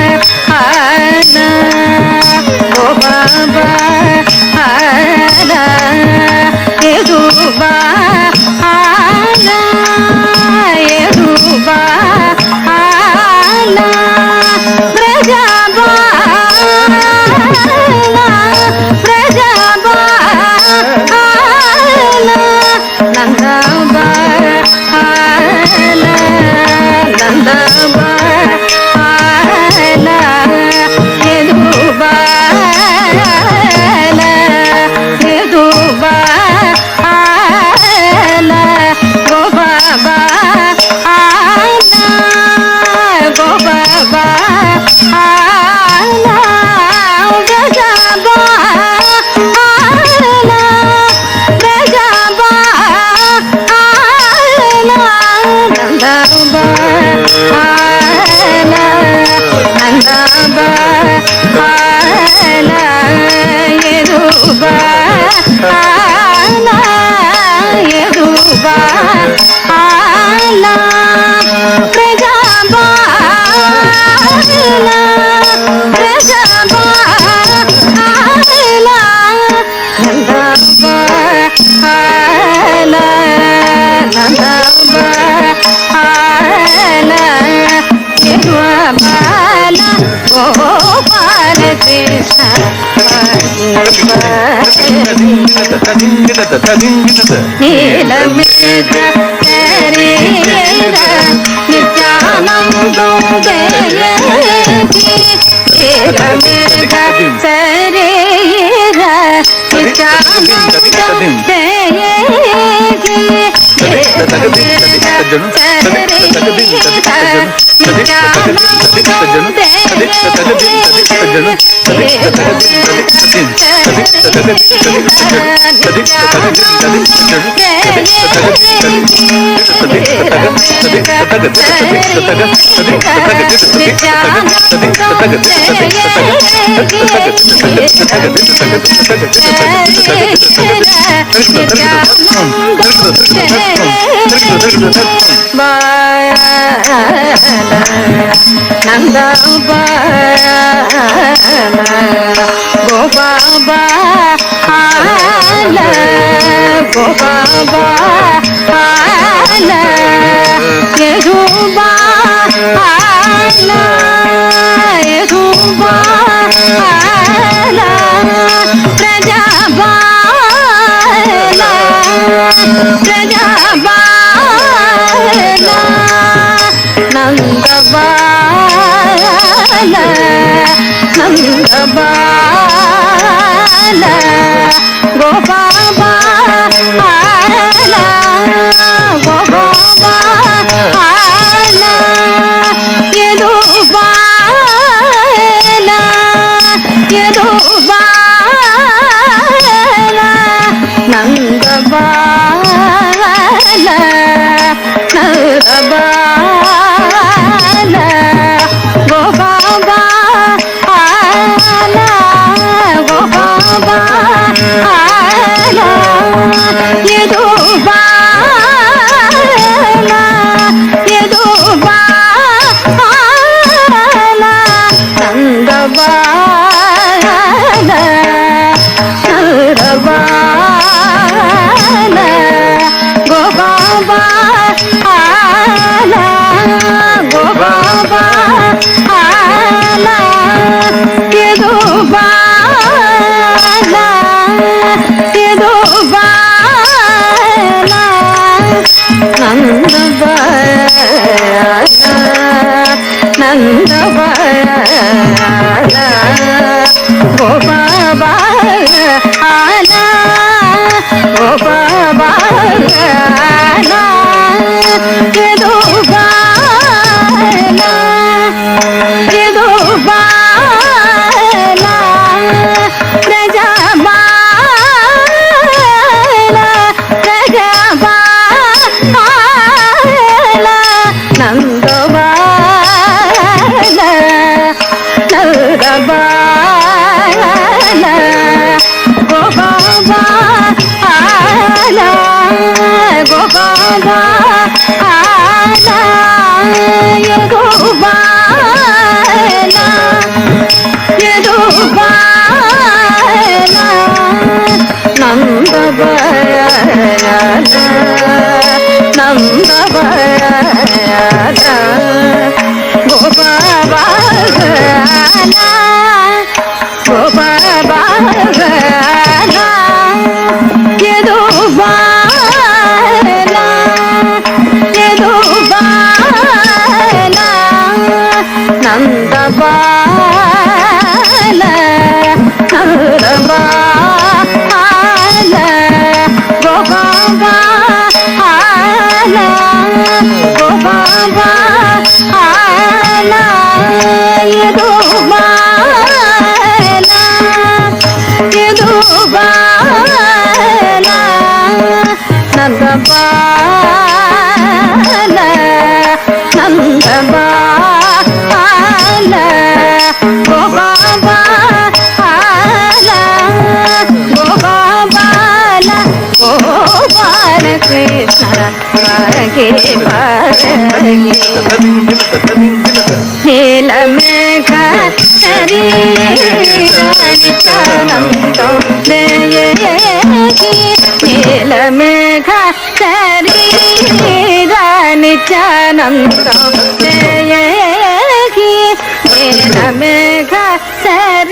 నీలమేఘ శరీర నిత్యానందో జయతి నీలమేఘ శరీర నిత్యానందో జయతి నంద గోబాబా గోబాబా యదుబా యదుబా ప్రజాబా ప్రజాబా నందబాల నందబాల గోపాబా గోపాబా యదుబాల యదుబాల నందబాల నందబాల గోపాబా గోపాబా యదుబా యదుబా నందబాల నందబాల గోపాబా గోపాబా యదుబా యదుబా నందబాల నందబాల గోపాబా గోపాబా యదుబా యదుబా ప్రజాబా ప్రజాబా నందబాల నందబాల గోపాబా గోపాబా యదుబా యదుబా నందబాల నందబాల గోపాబా గోపాబా యదుబా యదుబా నందబాల నందబాల గోపాబా గోపాబా యదుబా యదుబా నందబాల నందబాల గోపాబా గోపాబాల గోపాల కృష్ణ నీలమేఘ శరీరానిచనంతో నీలమేఘ శరీరానిచనంతో నీలమేఘ శరీర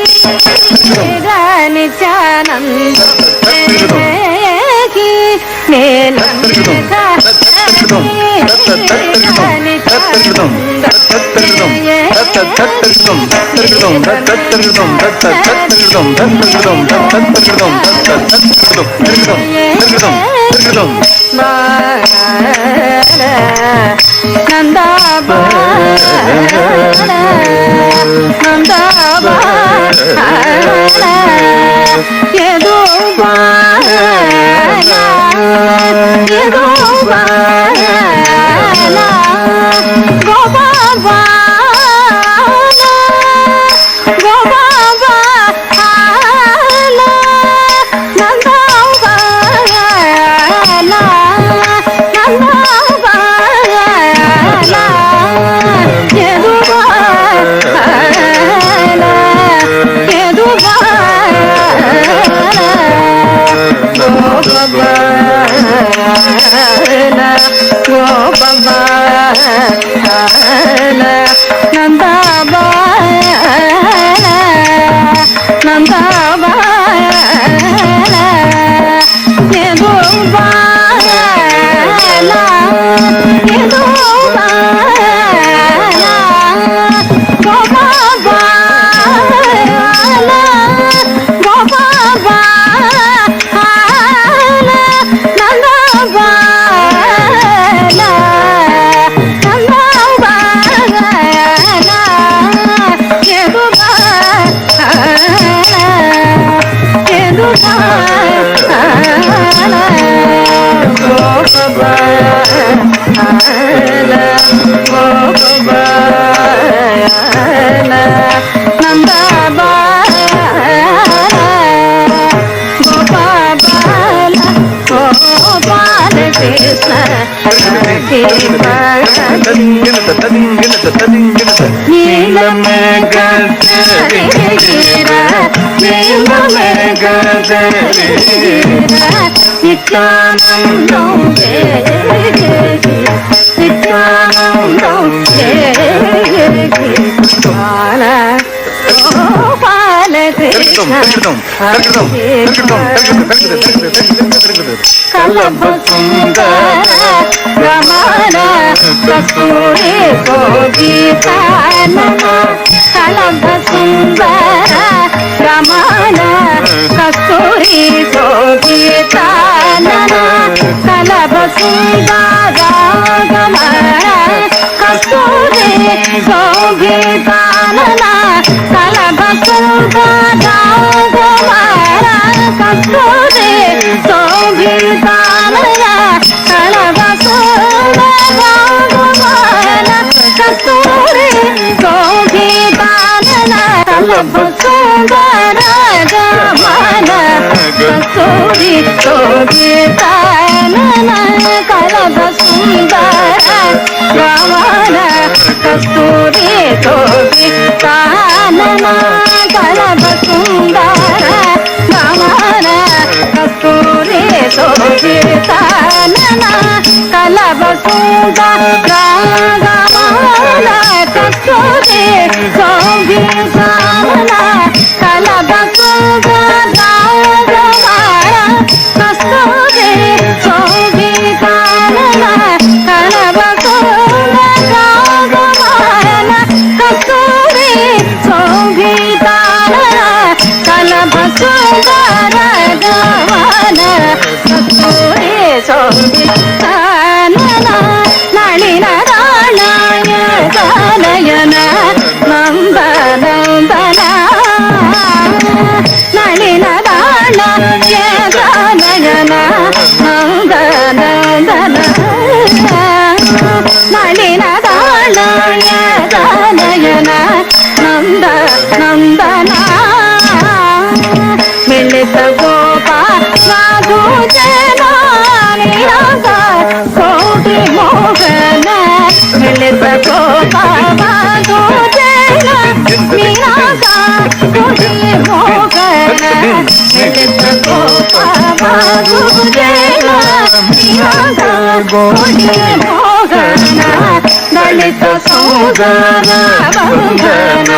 ದಲಿತ ಸೋದರ ಬಂಧನ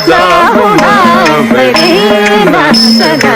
ಲಾಹುಣ ಪ್ರೇಮ ಸದಾ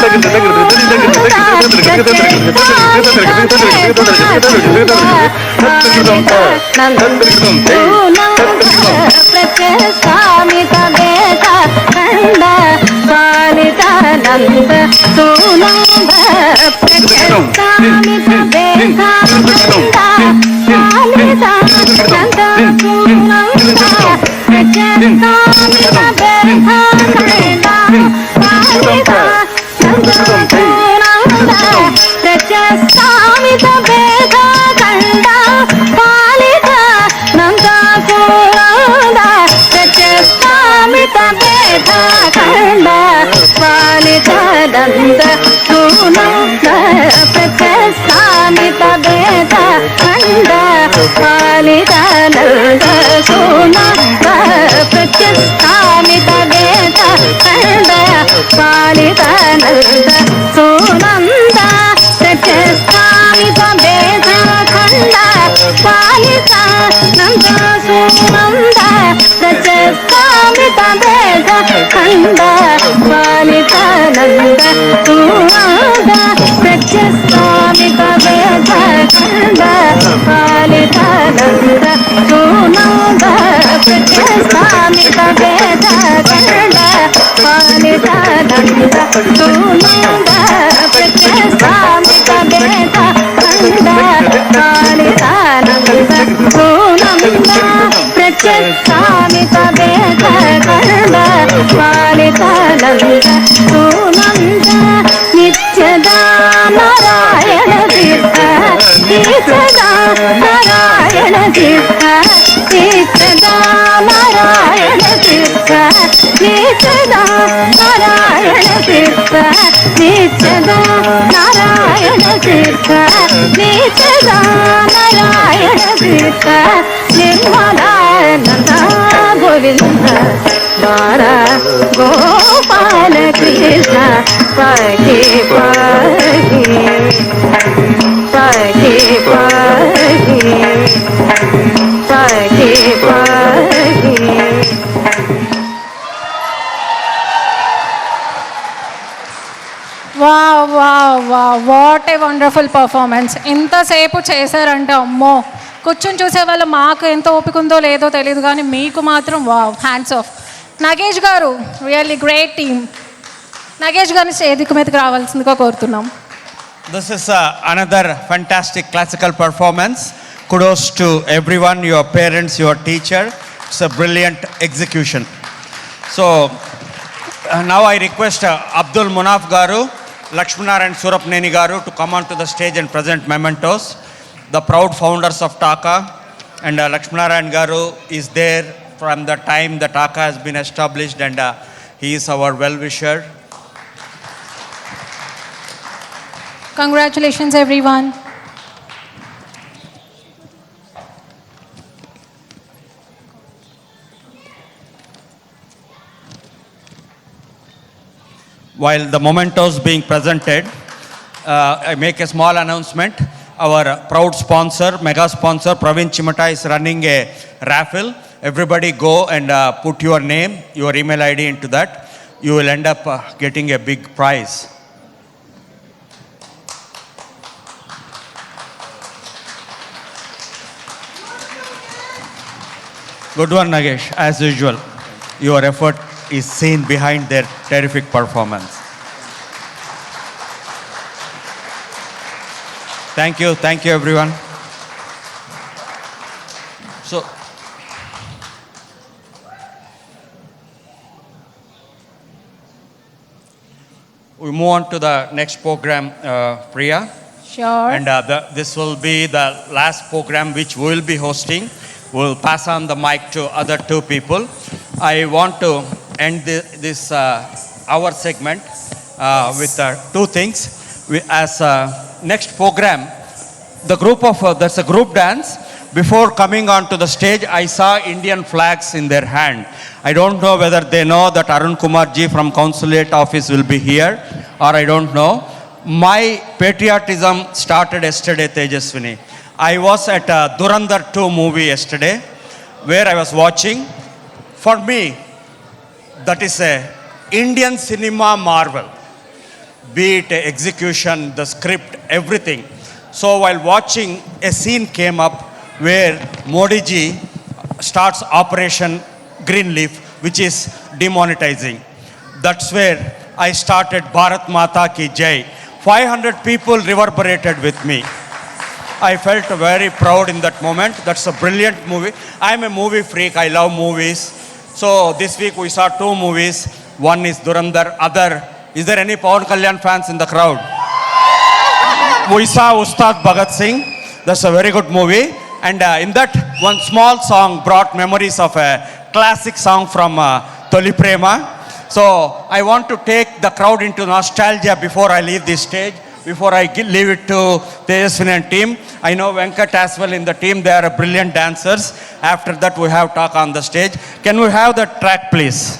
ప్రత్యస్వామిత వేద కండ పాలితానంద సునంద ప్రత్యస్వామిత వేద కండ పాలితానంద సునంద ప్రత్యస్వామిత వేద కండ పాలితానంద సునంద ప్రత్యస్వామిత వేద కండ పాలితానంద సునంద ప్రత్యస్వామిత వేద కండ పాలితానంద సునంద ప్రత్యస్వామిత వేద కండ పాలితానంద సునంద ప్రత్యస్వామిత వేద కండ పాలితానంద సునంద ప్రత్యస్వామిత వేద కండ పాలితానంద సునంద ప్రత్యస్వామిత వేద కండ పాలితానంద సునంద ప్రత్యస్వామిత వేద కండ పాలితానంద సునంద ప్రత్యస్వామిత వేద కండ పాలితానంద సునంద ప్రత్యస్వామిత వేద కండ పాలితానంద సునంద ప్రత్యస్వామిత వేద కండ పాలితానంద సునంద నిత్యదా నారాయణ తీర్థ నిత్యదా నారాయణ తీర్థ నిత్యదా నారాయణ తీర్థ నిత్యదా నారాయణ తీర్థ నిత్యదా నారాయణ తీర్థ నిత్యదా నారాయణ తీర్థ నిర్మలానంద గోవింద బాల గోపాల కృష్ణ పగి పగి పగి పగి పగి పగి. What a wonderful performance. ఎంతసేపు చేశారంటే అమ్మో, కూర్చొని చూసే వాళ్ళు మాకు ఎంత ఓపిక ఉందో లేదో తెలియదు, కానీ మీకు మాత్రం వావ్, హ్యాండ్స్ ఆఫ్. నగేష్ గారు, రియల్లీ గ్రేట్ టీమ్. నగేష్ గారిని వేదిక మీదకి రావాల్సిందిగా కోరుతున్నాం. This is another fantastic classical performance. Kudos to everyone, your parents, your teacher. It's a brilliant execution. So now I request Abdul Munaf Garu, Lakshminarayan Surapneni Garu to come onto the stage and present mementos. The proud founders of TACA, and Lakshminarayan Garu is there from the time the TACA has been established, and he is our well-wisher. Congratulations everyone. While the mementos being presented, I make a small announcement. Our proud sponsor, mega sponsor, Praveen Chimata is running a raffle. Everybody go and put your name, your email ID into that. You will end up getting a big prize. Good one, Nagesh. As usual, your effort is seen behind their terrific performance. Thank you everyone. So, we move on to the next program, Priya. Sure. And this will be the last program which we will be hosting. We'll pass on the mic to other two people. I want to end this our segment with two things. As next program, the group of there's a group dance. Before coming onto the stage, I saw Indian flags in their hand. I don't know whether they know that Arun Kumar ji from Consulate Office will be here, or I don't know. My patriotism started yesterday, Tejaswini. I was at Durandar 2 movie yesterday, where I was watching. For me, that is a Indian cinema marvel. be it execution, the script, everything. So while watching, a scene came up where Modi ji starts Operation Greenleaf, which is demonetizing. That's where I started Bharat Mata Ki Jai. 500 people reverberated with me. I felt very proud in that moment. That's a brilliant movie. I'm a movie freak. I love movies. So this week we saw 2 movies. One is Durandar. Other, is there any Pawan Kalyan fans in the crowd? We saw Ustad Bhagat Singh. That's a very good movie. And in that, one small song brought memories of a classic song from Toli Prema. So I want to take the crowd into nostalgia before I leave this stage, before I leave it to Tejaswini and team. I know Venkat as well in the team. They are brilliant dancers. After that, we have talk on the stage. Can we have the track, please?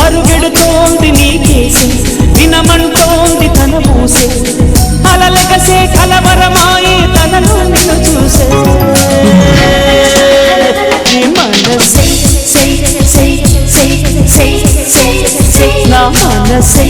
అరుగెడుతోంది నీ కేసి వినమంటోంది తన పూసే అలలెగసే కలవరమాయి తనలో నిన్ను చూసే నీ మనసే నా మనసే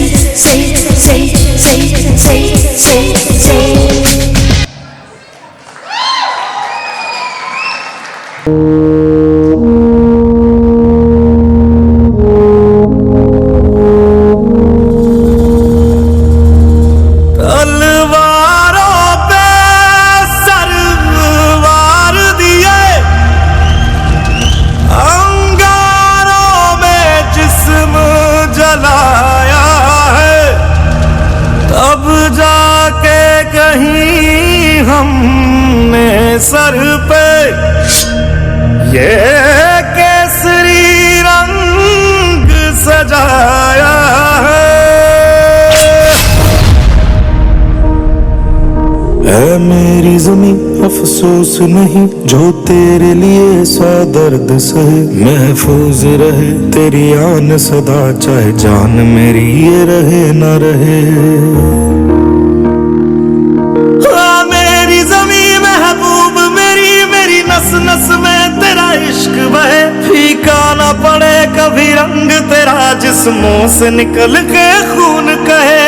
सर पे ये केसरी रंग सजाया है मेरी ज़मीं अफसोस नहीं जो तेरे लिए सौ दर्द सहे महफूज रहे तेरी आन सदा चाहे जान मेरी ये रहे न रहे नस नस में तेरा इश्क बहे फीका ना पड़े कभी रंग तेरा जिस्मों से निकल के खून कहे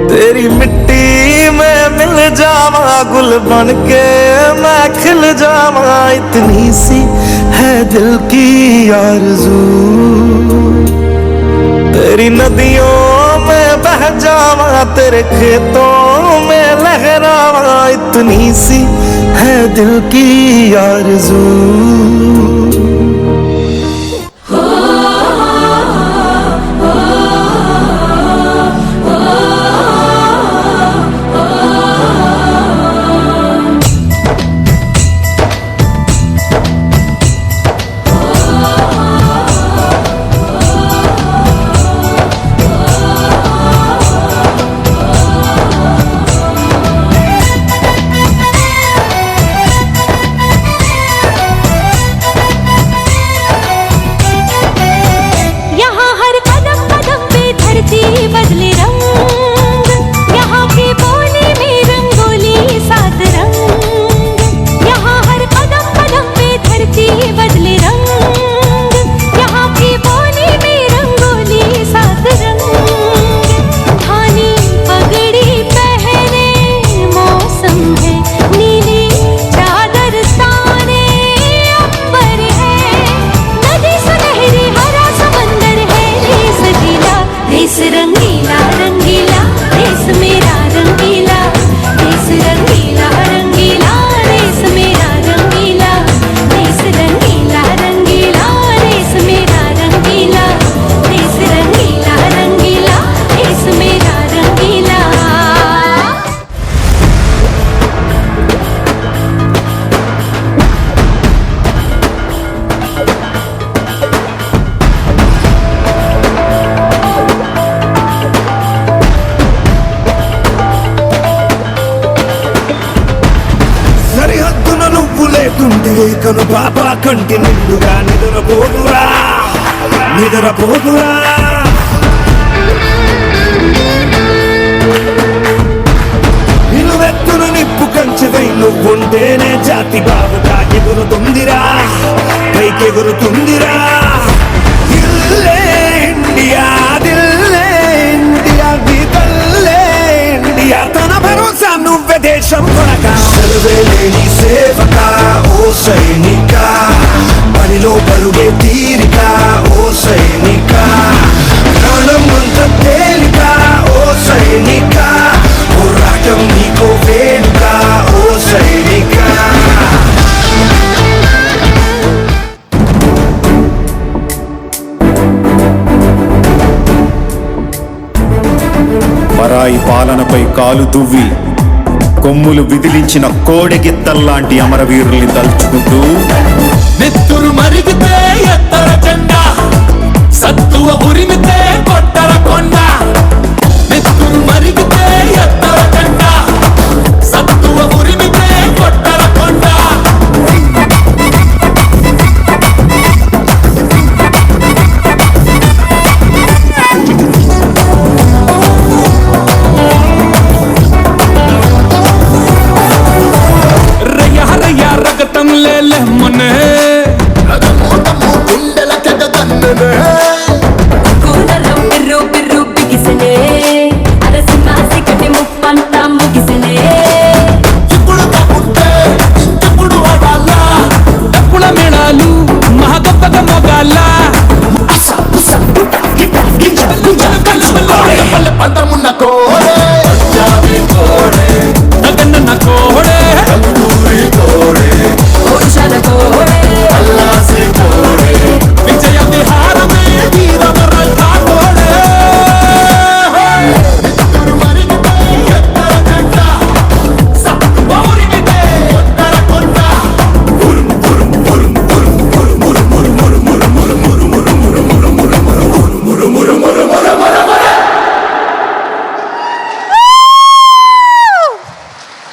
तेरी मिट्टी में मिल जावा गुल बन के मैं खिल जावा इतनी सी है दिल की आरज़ू तेरी नदियों में बह जावा तेरे खेतों में लहरावा इतनी सी है दिल की आरज़ू కను పాప కంటి నిండుగా నిద్రపోదురా నిద్రపోదురా నిలువెత్తున నిప్పు కంచెదై నువ్వుంటేనే జాతి బాబుగా ఎగురుతుందిరా పైకెగురుతుందిరా దిల్లే ఇండియా దిల్లే ఇండియా నీ తల్లే ఇండియా తన భరోసా నువ్వే దేశం కొనక సర్వేలేని సేవక ఓ సైనిక పనిలో పరుగే తీరిక ఓ సైనిక ప్రాణం అంత తేలిక ఓ సైనిక పోరాటం నీకో వేడుక ఓ సైనిక పరాయి పాలనపై కాలు దువ్వి కొమ్ములు విదిలించిన కోడెగిత్తల్లాంటి అమరవీరుల్ని తలుచుకుంటూ నెత్తురు మరిగితే ఎత్తర జెండా సత్తువ ఉరిమితే కొట్టర కొండ నెత్తురు మరిగితే ఎత్తర జెండా సత్తువ ఉరిమితే కొట్టర కొండ రయ్య రయ్య రగతం లేలే మనే గుండెల తెగ తన్ననే కూరలో బిర్రు బిర్రు బిగిసనే అరసింహాసి కటి ముప్పంతా ముగిసనే ఇప్పుడు కాకుంటే ఇంకెప్పుడు వాడాలా డప్పుల మేళాలు మహా గొప్పగా మొగాల పల్లె పంతమున్న కోడే నగన్న కోడే ఓషాల కోడే విజయ విహారమే వీరమరథ కోడే మరిగితే ఎత్తర జెండా సత్తువ ఉరిమితే కొట్టర కొండ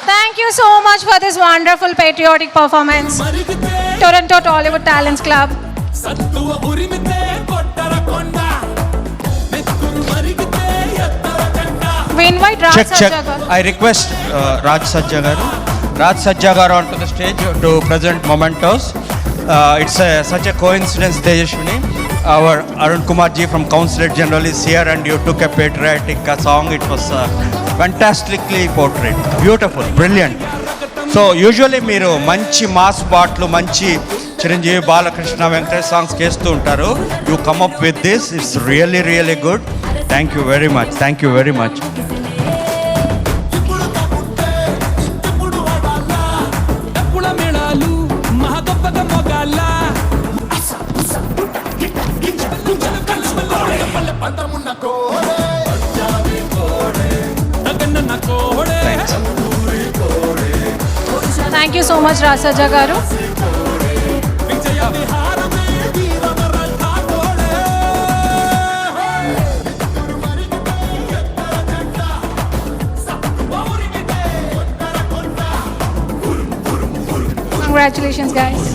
Thank you so much for this wonderful patriotic performance. Toronto Tollywood Talents Club. సత్తువ ఉరిమితే కొట్టర కొండ నెత్తురు మరిగితే ఎత్తర జెండా We invite Raj Check. Sajja garu. I request Raj Sajja garu onto the stage to present mementos. It's such a coincidence, Tejashwini. Our Arun Kumar ji from Consulate General is here, and you took a patriotic song. It was fantastically portrayed. Beautiful, brilliant. So usually మీరు మంచి mass పాటలు మంచి Chiranjeevi Balakrishna Venkatesh songs చేస్తూ ఉంటారు. You come up with this. It's really really good. Thank you very much. Thank you very much. డప్పుల మేళాలు మహా గొప్పగా మొగాల పల్లె పంతమున్న కోడే నగన్న కోడే Thank you so much, Raj Sajja garu. విజయ విహారమే వీరమరథ కోడే Congratulations, guys.